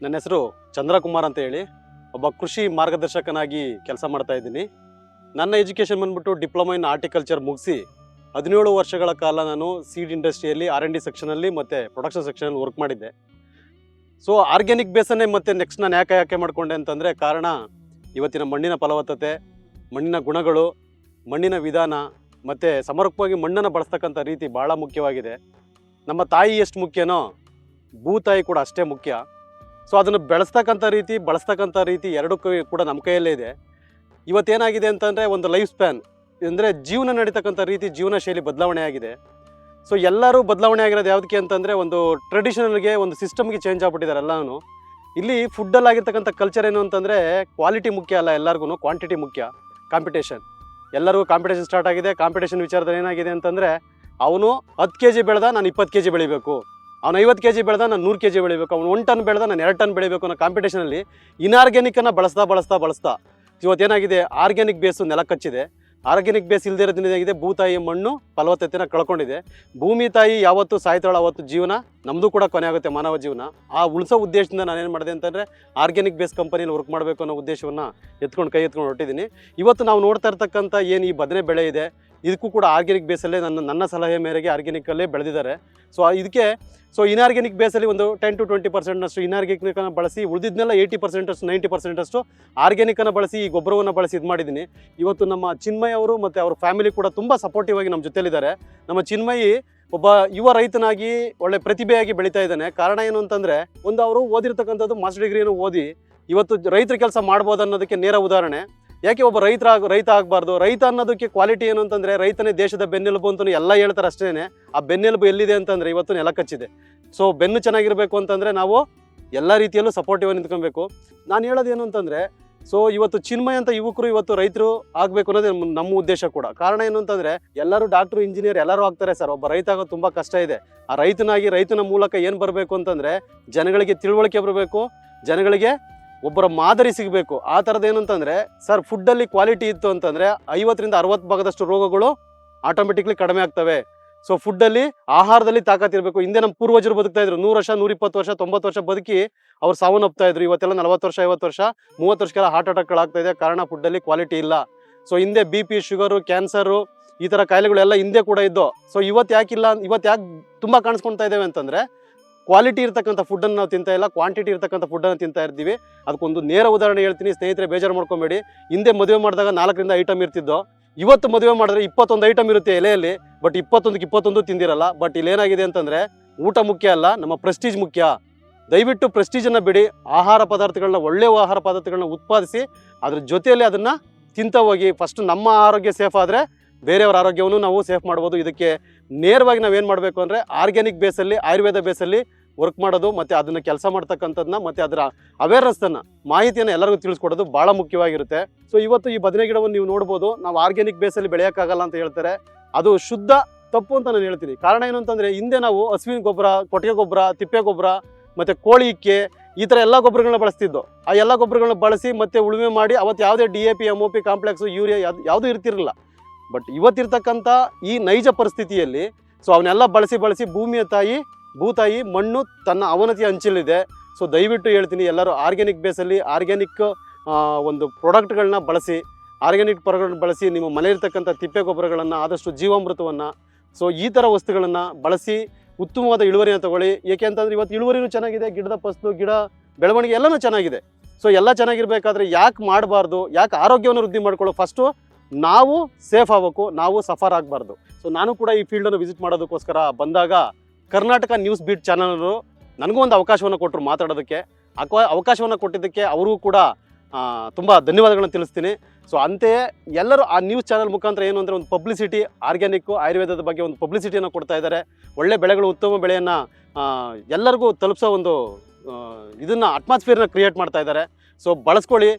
ನನ್ನ ಹೆಸರು ಚಂದ್ರಕುಮಾರ್ ಅಂತ ಹೇಳಿ, ಒಬ್ಬ ಕೃಷಿ ಮಾರ್ಗದರ್ಶಕನಾಗಿ ಕೆಲಸ ಮಾಡ್ತಾ ಇದ್ದೀನಿ. ನನ್ನ ಎಜುಕೇಷನ್ ಬಂದ್ಬಿಟ್ಟು ಡಿಪ್ಲೊಮಾ ಇನ್ ಆರ್ಟಿಕಲ್ಚರ್ ಮುಗಿಸಿ 17 ವರ್ಷಗಳ ಕಾಲ ನಾನು ಸೀಡ್ ಇಂಡಸ್ಟ್ರಿಯಲ್ಲಿ R&D ಸೆಕ್ಷನಲ್ಲಿ ಮತ್ತು ಪ್ರೊಡಕ್ಷನ್ ಸೆಕ್ಷನಲ್ಲಿ ವರ್ಕ್ ಮಾಡಿದ್ದೆ. ಸೊ ಆರ್ಗ್ಯಾನಿಕ್ ಬೇಸನ್ನೇ ಮತ್ತೆ ನೆಕ್ಸ್ಟ್ ನಾನು ಯಾಕೆ ಮಾಡಿಕೊಂಡೆ ಅಂತಂದರೆ, ಕಾರಣ ಇವತ್ತಿನ ಮಣ್ಣಿನ ಫಲವತ್ತತೆ, ಮಣ್ಣಿನ ಗುಣಗಳು, ಮಣ್ಣಿನ ವಿಧಾನ ಮತ್ತು ಸಮರ್ಪಕವಾಗಿ ಮಣ್ಣನ್ನು ಬಳಸ್ತಕ್ಕಂಥ ರೀತಿ ಭಾಳ ಮುಖ್ಯವಾಗಿದೆ. ನಮ್ಮ ತಾಯಿ ಎಷ್ಟು ಮುಖ್ಯನೋ ಭೂತಾಯಿ ಕೂಡ ಅಷ್ಟೇ ಮುಖ್ಯ. ಸೊ ಅದನ್ನು ಬಳಸ್ತಕ್ಕಂಥ ರೀತಿ ಎರಡೂ ಕೂಡ ನಮ್ಮ ಕೈಯಲ್ಲೇ ಇದೆ. ಇವತ್ತೇನಾಗಿದೆ ಅಂತಂದರೆ, ಒಂದು ಲೈಫ್ ಸ್ಪ್ಯಾನ್ ಅಂದರೆ ಜೀವನ ನಡೀತಕ್ಕಂಥ ರೀತಿ, ಜೀವನ ಶೈಲಿ ಬದಲಾವಣೆ ಆಗಿದೆ. ಸೊ ಎಲ್ಲರೂ ಬದಲಾವಣೆ ಆಗಿರೋದು ಯಾವುದಕ್ಕೆ ಅಂತಂದರೆ, ಒಂದು ಟ್ರೆಡಿಷನಲ್ಗೆ ಒಂದು ಸಿಸ್ಟಮ್ಗೆ ಚೇಂಜ್ ಆಗ್ಬಿಟ್ಟಿದ್ದಾರೆ ಎಲ್ಲನೂ. ಇಲ್ಲಿ ಫುಡ್ಡಲ್ಲಿ ಆಗಿರ್ತಕ್ಕಂಥ ಕಲ್ಚರ್ ಏನು ಅಂತಂದರೆ, ಕ್ವಾಲಿಟಿ ಮುಖ್ಯ ಅಲ್ಲ, ಎಲ್ಲರಿಗೂ ಕ್ವಾಂಟಿಟಿ ಮುಖ್ಯ. ಕಾಂಪಿಟೇಷನ್, ಎಲ್ಲರಿಗೂ ಕಾಂಪಿಟೇಷನ್ ಸ್ಟಾರ್ಟ್ ಆಗಿದೆ. ಕಾಂಪಿಟೇಷನ್ ವಿಚಾರದಲ್ಲಿ ಏನಾಗಿದೆ ಅಂತಂದರೆ, ಅವನು 10 kg ಬೆಳೆದ ನಾನು 20 kg ಬೆಳಿಬೇಕು, ಅವನು 50 kg ಬೆಳೆದ ನಾನು 100 kg ಬೆಳಿಬೇಕು, ಅವನು 1 ಟನ್ ಬೆಳೆದ ನಾನು 2 ಟನ್ ಬೆಳಿಬೇಕು ಅನ್ನೋ ಕಾಂಪಿಟೇಷನಲ್ಲಿ ಇನ್ಆರ್ಗ್ಯಾನಿಕ್ಕನ್ನು ಬಳಸ್ತಾ ಇವತ್ತೇನಾಗಿದೆ, ಆರ್ಗ್ಯಾನಿಕ್ ಬೇಸು ನೆಲ ಕಚ್ಚಿದೆ. ಆರ್ಗ್ಯಾನಿಕ್ ಬೇಸ್ ಇಲ್ಲದೇ ಇರೋದ್ರಿಂದ ಏನಾಗಿದೆ, ಭೂತಾಯಿ ಮಣ್ಣು ಫಲವತ್ತತೆನ ಕಳ್ಕೊಂಡಿದೆ. ಭೂಮಿ ತಾಯಿ ಯಾವತ್ತು ಸಾಯ್ತಾಳೋ ಅವತ್ತು ಜೀವನ ನಮ್ಮದು ಕೂಡ ಕೊನೆ ಆಗುತ್ತೆ, ಮಾನವ ಜೀವನ. ಆ ಉಳಿಸೋ ಉದ್ದೇಶದಿಂದ ನಾನೇನು ಮಾಡಿದೆ ಅಂತಂದರೆ, ಆರ್ಗ್ಯಾನಿಕ್ ಬೇಸ್ ಕಂಪನಿಯಲ್ಲಿ ವರ್ಕ್ ಮಾಡಬೇಕು ಅನ್ನೋ ಉದ್ದೇಶವನ್ನು ಕೈ ಎತ್ಕೊಂಡು ಹೊರಟಿದ್ದೀನಿ. ಇವತ್ತು ನಾವು ನೋಡ್ತಾ ಇರ್ತಕ್ಕಂಥ ಏನು ಈ ಬದನೆ ಬೆಳೆ ಇದೆ, ಇದಕ್ಕೂ ಕೂಡ ಆರ್ಗ್ಯಾನಿಕ್ ಬೇಸಲ್ಲೇ ನನ್ನ ಸಲಹೆ ಮೇರೆಗೆ ಆರ್ಗ್ಯಾನಿಕಲ್ಲೇ ಬೆಳೆದಿದ್ದಾರೆ. ಸೊ ಇನ್ಆರ್ಗ್ಯಾನಿಕ್ ಬೇಸಲ್ಲಿ ಒಂದು 10 to 20% ಇನ್ಆರ್ಗ್ಯಾನಿಕನ್ನು ಬಳಸಿ, ಉಳಿದಿದ್ದನ್ನೆಲ್ಲ 80% 90% ಆರ್ಗ್ಯಾನಿಕನ್ನು ಬಳಸಿ, ಈ ಗೊಬ್ಬರವನ್ನು ಬಳಸಿ ಇದು ಮಾಡಿದ್ದೀನಿ. ಇವತ್ತು ನಮ್ಮ ಚಿನ್ಮಯ್ ಅವರು ಮತ್ತು ಅವ್ರ ಫ್ಯಾಮಿಲಿ ಕೂಡ ತುಂಬ ಸಪೋರ್ಟಿವ್ ಆಗಿ ನಮ್ಮ ಜೊತೆಲಿದ್ದಾರೆ. ನಮ್ಮ ಚಿನ್ಮಯಿ ಒಬ್ಬ ಯುವ ರೈತನಾಗಿ ಒಳ್ಳೆ ಪ್ರತಿಭೆಯಾಗಿ ಬೆಳೀತಾ ಇದ್ದಾನೆ. ಕಾರಣ ಏನು ಅಂತಂದರೆ, ಒಂದು ಅವರು ಓದಿರ್ತಕ್ಕಂಥದ್ದು ಮಾಸ್ಟರ್ ಡಿಗ್ರಿಯನ್ನು ಓದಿ ಇವತ್ತು ರೈತರ ಕೆಲಸ ಮಾಡ್ಬೋದು ಅನ್ನೋದಕ್ಕೆ ನೇರ ಉದಾಹರಣೆ. ಯಾಕೆ ಒಬ್ಬ ರೈತ ಆಗಬಾರ್ದು? ರೈತ ಅನ್ನೋದಕ್ಕೆ ಕ್ವಾಲಿಟಿ ಏನು ಅಂತಂದರೆ, ರೈತನೇ ದೇಶದ ಬೆನ್ನೆಲುಬು ಅಂತಲೂ ಎಲ್ಲ ಹೇಳ್ತಾರೆ ಅಷ್ಟೇ. ಆ ಬೆನ್ನೆಲುಬು ಎಲ್ಲಿದೆ ಅಂತಂದರೆ ಇವತ್ತು ನೆಲ ಕಚ್ಚಿದೆ. ಸೊ ಬೆನ್ನು ಚೆನ್ನಾಗಿರಬೇಕು ಅಂತಂದರೆ ನಾವು ಎಲ್ಲ ರೀತಿಯಲ್ಲೂ ಸಪೋರ್ಟಿವ್ ಆಗಿ ನಿಂತ್ಕೊಬೇಕು. ನಾನು ಹೇಳೋದೇನು ಅಂತಂದರೆ, ಸೊ ಇವತ್ತು ಚಿನ್ಮಯ್ ಅಂತ ಯುವಕರು ಇವತ್ತು ರೈತರು ಆಗಬೇಕು ಅನ್ನೋದೇ ನಮ್ಮ ಉದ್ದೇಶ ಕೂಡ. ಕಾರಣ ಏನು ಅಂತಂದರೆ, ಎಲ್ಲರೂ ಡಾಕ್ಟ್ರು, ಇಂಜಿನಿಯರ್ ಎಲ್ಲರೂ ಆಗ್ತಾರೆ ಸರ್, ಒಬ್ಬ ರೈತ ಆಗೋದು ತುಂಬ ಕಷ್ಟ ಇದೆ. ಆ ರೈತನ ಮೂಲಕ ಏನು ಬರಬೇಕು ಅಂತಂದರೆ, ಜನಗಳಿಗೆ ತಿಳುವಳಿಕೆ ಬರಬೇಕು, ಜನಗಳಿಗೆ ಒಬ್ಬರ ಮಾದರಿ ಸಿಗಬೇಕು. ಆ ಥರದ್ದು ಏನಂತಂದರೆ ಸರ್, ಫುಡ್ಡಲ್ಲಿ ಕ್ವಾಲಿಟಿ ಇತ್ತು ಅಂತಂದರೆ 50 ರಿಂದ 60% ರೋಗಗಳು ಆಟೋಮೆಟಿಕ್ಲಿ ಕಡಿಮೆ ಆಗ್ತವೆ. ಸೊ ಫುಡ್ಡಲ್ಲಿ, ಆಹಾರದಲ್ಲಿ ತಾಕತ್ತಿರಬೇಕು. ಹಿಂದೆ ನಮ್ಮ ಪೂರ್ವಜರು ಬದುಕ್ತಾ ಇದ್ರು 100 ವರ್ಷ, 120 ವರ್ಷ, 90 ವರ್ಷ ಬದುಕಿ ಅವ್ರು ಸಾವನ್ನಪ್ತಾ ಇದ್ರು. ಇವತ್ತೆಲ್ಲ 40 ವರ್ಷ, 50 ವರ್ಷ, 30 ವರ್ಷಕ್ಕೆಲ್ಲ ಹಾರ್ಟ್ ಅಟ್ಯಾಕ್ಗಳಾಗ್ತಾ ಇದೆ. ಕಾರಣ ಫುಡ್ಡಲ್ಲಿ ಕ್ವಾಲಿಟಿ ಇಲ್ಲ. ಸೊ ಹಿಂದೆ BP, ಶುಗರು, ಕ್ಯಾನ್ಸರು, ಈ ಥರ ಕಾಯಿಲೆಗಳೆಲ್ಲ ಹಿಂದೆ ಕೂಡ ಇದ್ದು. ಸೊ ಇವತ್ತು ಯಾಕೆ ತುಂಬ ಕಾಣಿಸ್ಕೊಳ್ತಾ ಇದ್ದೇವೆ ಅಂತಂದರೆ, ಕ್ವಾಲಿಟಿ ಇರ್ತಕ್ಕಂಥ ಫುಡ್ಡನ್ನು ನಾವು ತಿಂತಾ ಇಲ್ಲ, ಕ್ವಾಂಟಿಟಿ ಇರ್ತಕ್ಕಂಥ ಫುಡ್ಡನ್ನು ತಿಂತಾ ಇರ್ತೀವಿ. ಅದಕ್ಕೊಂದು ನೇರ ಉದಾಹರಣೆ ಹೇಳ್ತೀನಿ ಸ್ನೇಹಿತರೆ, ಬೇಜಾರು ಮಾಡ್ಕೊಬೇಡಿ. ಹಿಂದೆ ಮದುವೆ ಮಾಡಿದಾಗ 4 ರಿಂದ 5 ಐಟಮ್ ಇರ್ತಿದ್ದೋ, ಇವತ್ತು ಮದುವೆ ಮಾಡಿದ್ರೆ 21 ಐಟಮ್ ಇರುತ್ತೆ ಎಲೆಯಲ್ಲಿ, ಬಟ್ 21 ತಿಂದಿರಲ್ಲ. ಬಟ್ ಇಲ್ಲೇನಾಗಿದೆ ಅಂತಂದರೆ, ಊಟ ಮುಖ್ಯ ಅಲ್ಲ, ನಮ್ಮ ಪ್ರೆಸ್ಟೀಜ್ ಮುಖ್ಯ. ದಯವಿಟ್ಟು ಪ್ರೆಸ್ಟೀಜನ್ನು ಬಿಡಿ, ಒಳ್ಳೆಯ ಆಹಾರ ಪದಾರ್ಥಗಳನ್ನ ಉತ್ಪಾದಿಸಿ ಅದ್ರ ಜೊತೆಯಲ್ಲಿ ಅದನ್ನು ತಿಂತ ಹೋಗಿ. ಫಸ್ಟ್ ನಮ್ಮ ಆರೋಗ್ಯ ಸೇಫ್ ಆದರೆ ಬೇರೆಯವರ ಆರೋಗ್ಯವನ್ನು ನಾವು ಸೇಫ್ ಮಾಡ್ಬೋದು. ಇದಕ್ಕೆ ನೇರವಾಗಿ ನಾವೇನು ಮಾಡಬೇಕು ಅಂದರೆ, ಆರ್ಗ್ಯಾನಿಕ್ ಬೇಸಲ್ಲಿ, ಆಯುರ್ವೇದ ಬೇಸಲ್ಲಿ ವರ್ಕ್ ಮಾಡೋದು ಮತ್ತು ಅದನ್ನು ಕೆಲಸ ಮಾಡ್ತಕ್ಕಂಥದ್ದನ್ನ ಮತ್ತು ಅದರ ಅವೇರ್ನೆಸ್ಸನ್ನು ಮಾಹಿತಿಯನ್ನು ಎಲ್ಲರಿಗೂ ತಿಳಿಸ್ಕೊಡೋದು ಭಾಳ ಮುಖ್ಯವಾಗಿರುತ್ತೆ. ಸೊ ಇವತ್ತು ಈ ಬದನೆ ಗಿಡವನ್ನು ನೀವು ನೋಡ್ಬೋದು, ನಾವು ಆರ್ಗ್ಯಾನಿಕ್ ಬೇಸಲ್ಲಿ ಬೆಳೆಯೋಕ್ಕಾಗಲ್ಲ ಅಂತ ಹೇಳ್ತಾರೆ. ಅದು ಶುದ್ಧ ತಪ್ಪು ಅಂತ ನಾನು ಹೇಳ್ತೀನಿ. ಕಾರಣ ಏನು ಅಂತಂದರೆ, ಹಿಂದೆ ನಾವು ಹಸುವಿನ ಗೊಬ್ಬರ, ಕೊಟ್ಟಿಗೆ ಗೊಬ್ಬರ, ತಿಪ್ಪೆ ಗೊಬ್ಬರ ಮತ್ತು ಕೋಳಿ ಇಕ್ಕೆ ಈ ಥರ ಎಲ್ಲ ಗೊಬ್ಬರಗಳನ್ನ ಬಳಸ್ತಿದ್ದು. ಆ ಎಲ್ಲ ಗೊಬ್ಬರಗಳನ್ನ ಬಳಸಿ ಮತ್ತೆ ಉಳುಮೆ ಮಾಡಿ ಅವತ್ತು ಯಾವುದೇ DAP, MOP ಕಾಂಪ್ಲೆಕ್ಸು, ಯೂರಿಯಾ ಯಾವುದೂ ಇರ್ತಿರಲಿಲ್ಲ. ಬಟ್ ಇವತ್ತಿರ್ತಕ್ಕಂಥ ಈ ನೈಜ ಪರಿಸ್ಥಿತಿಯಲ್ಲಿ ಸೊ ಅವನ್ನೆಲ್ಲ ಬಳಸಿ ಭೂಮಿಯ ತಾಯಿ, ಭೂತಾಯಿ, ಮಣ್ಣು ತನ್ನ ಅವನತಿಯ ಅಂಚಲಿದೆ. ಸೊ ದಯವಿಟ್ಟು ಹೇಳ್ತೀನಿ, ಎಲ್ಲರೂ ಆರ್ಗ್ಯಾನಿಕ್ ಬೇಸಲ್ಲಿ ಆರ್ಗ್ಯಾನಿಕ್ ಒಂದು ಪ್ರಾಡಕ್ಟ್ಗಳನ್ನ ಬಳಸಿ, ಆರ್ಗ್ಯಾನಿಕ್ ಪ್ರಾಡಕ್ಟ್ ಬಳಸಿ ನಿಮ್ಮ ಮನೆಯಲ್ಲಿರ್ತಕ್ಕಂಥ ತಿಪ್ಪೆ ಗೊಬ್ಬರಗಳನ್ನು, ಆದಷ್ಟು ಜೀವಾಮೃತವನ್ನು, ಸೊ ಈ ಥರ ವಸ್ತುಗಳನ್ನು ಬಳಸಿ ಉತ್ತಮವಾದ ಇಳುವರಿಯನ್ನು ತಗೊಳ್ಳಿ. ಏಕೆ ಅಂತಂದರೆ ಇವತ್ತು ಇಳುವರಿನೂ ಚೆನ್ನಾಗಿದೆ, ಗಿಡದ ಫಸಲು, ಗಿಡ ಬೆಳವಣಿಗೆ ಎಲ್ಲನೂ ಚೆನ್ನಾಗಿದೆ. ಸೊ ಎಲ್ಲ ಚೆನ್ನಾಗಿರಬೇಕಾದ್ರೆ ಯಾಕೆ ಮಾಡಬಾರ್ದು, ಯಾಕೆ ಆರೋಗ್ಯವನ್ನು ವೃದ್ಧಿ ಮಾಡ್ಕೊಳ್ಳೋ, ಫಸ್ಟು ನಾವು ಸೇಫ್ ಆಗಬೇಕು, ನಾವು ಸಫರ್ ಆಗಬಾರ್ದು. ಸೊ ನಾನು ಕೂಡ ಈ ಫೀಲ್ಡನ್ನು ವಿಸಿಟ್ ಮಾಡೋದಕ್ಕೋಸ್ಕರ ಬಂದಾಗ ಕರ್ನಾಟಕ ನ್ಯೂಸ್ ಬೀಟ್ ಚಾನಲ್ನವರು ನನಗೂ ಒಂದು ಅವಕಾಶವನ್ನು ಕೊಟ್ಟರು ಮಾತಾಡೋದಕ್ಕೆ. ಅವಕಾಶವನ್ನು ಕೊಟ್ಟಿದ್ದಕ್ಕೆ ಅವ್ರಿಗೂ ಕೂಡ ತುಂಬ ಧನ್ಯವಾದಗಳನ್ನು ತಿಳಿಸ್ತೀನಿ. ಸೊ ಅಂತೆಯೇ ಎಲ್ಲರೂ ಆ ನ್ಯೂಸ್ ಚಾನಲ್ ಮುಖಾಂತರ ಏನು ಅಂದರೆ ಒಂದು ಪಬ್ಲಿಸಿಟಿ, ಆರ್ಗ್ಯಾನಿಕ್ಕು, ಆಯುರ್ವೇದದ ಬಗ್ಗೆ ಒಂದು ಪಬ್ಲಿಸಿಟಿಯನ್ನು ಕೊಡ್ತಾ ಇದ್ದಾರೆ. ಒಳ್ಳೆ ಬೆಳೆಗಳು, ಉತ್ತಮ ಬೆಳೆಯನ್ನು ಎಲ್ಲರಿಗೂ ತಲುಪಿಸೋ ಒಂದು ಇದನ್ನು ಅಟ್ಮಾಸ್ಫಿಯರ್ನ ಕ್ರಿಯೇಟ್ ಮಾಡ್ತಾ ಇದ್ದಾರೆ. ಸೊ ಬಳಸ್ಕೊಳ್ಳಿ.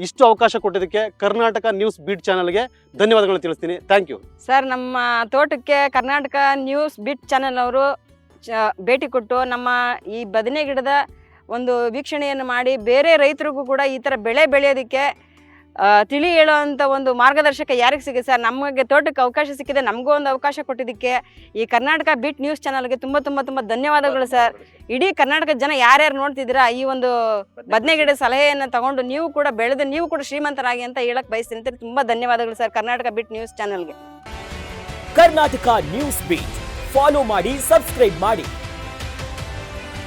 ಇಷ್ಟು ಅವಕಾಶ ಕೊಟ್ಟಿದ್ದಕ್ಕೆ ಕರ್ನಾಟಕ ನ್ಯೂಸ್ ಬೀಟ್ ಚಾನಲ್ಗೆ ಧನ್ಯವಾದಗಳನ್ನು ತಿಳಿಸ್ತೀನಿ. Thank you sir. ನಮ್ಮ ತೋಟಕ್ಕೆ ಕರ್ನಾಟಕ ನ್ಯೂಸ್ ಬಿಟ್ ಚಾನಲ್ ಅವರು ಭೇಟಿ ಕೊಟ್ಟು ನಮ್ಮ ಈ ಬದನೆ ಗಿಡದ ಒಂದು ವೀಕ್ಷಣೆಯನ್ನು ಮಾಡಿ ಬೇರೆ ರೈತರಿಗೂ ಕೂಡ ಈ ಥರ ಬೆಳೆ ಬೆಳೆಯೋದಕ್ಕೆ ತಿಳಿ ಹೇಳೋವಂಥ ಒಂದು ಮಾರ್ಗದರ್ಶಕ ಯಾರಿಗೆ ಸಿಗುತ್ತೆ ಸರ್? ನಮಗೆ ತೋಟಕ್ಕೆ ಅವಕಾಶ ಸಿಕ್ಕಿದೆ, ನಮಗೂ ಒಂದು ಅವಕಾಶ ಕೊಟ್ಟಿದ್ದಕ್ಕೆ ಈ ಕರ್ನಾಟಕ ಬಿಟ್ ನ್ಯೂಸ್ ಚಾನಲ್ಗೆ ತುಂಬ ತುಂಬ ತುಂಬ ಧನ್ಯವಾದಗಳು ಸರ್. ಇಡೀ ಕರ್ನಾಟಕದ ಜನ ಯಾರ್ಯಾರು ನೋಡ್ತಿದ್ದೀರಾ, ಈ ಒಂದು ಬದನೆ ಗಿಡದ ಸಲಹೆಯನ್ನು ತಗೊಂಡು ನೀವು ಕೂಡ ಬೆಳೆದು ನೀವು ಕೂಡ ಶ್ರೀಮಂತರಾಗಿ ಅಂತ ಹೇಳಕ್ ಬಯಸ್ತೀನಿ ಅಂತ. ತುಂಬ ಧನ್ಯವಾದಗಳು ಸರ್ ಕರ್ನಾಟಕ ಬಿಟ್ ನ್ಯೂಸ್ ಚಾನಲ್ಗೆ. ಕರ್ನಾಟಕ ನ್ಯೂಸ್ ಬೀಟ್ ಫಾಲೋ ಮಾಡಿ, ಸಬ್ಸ್ಕ್ರೈಬ್ ಮಾಡಿ.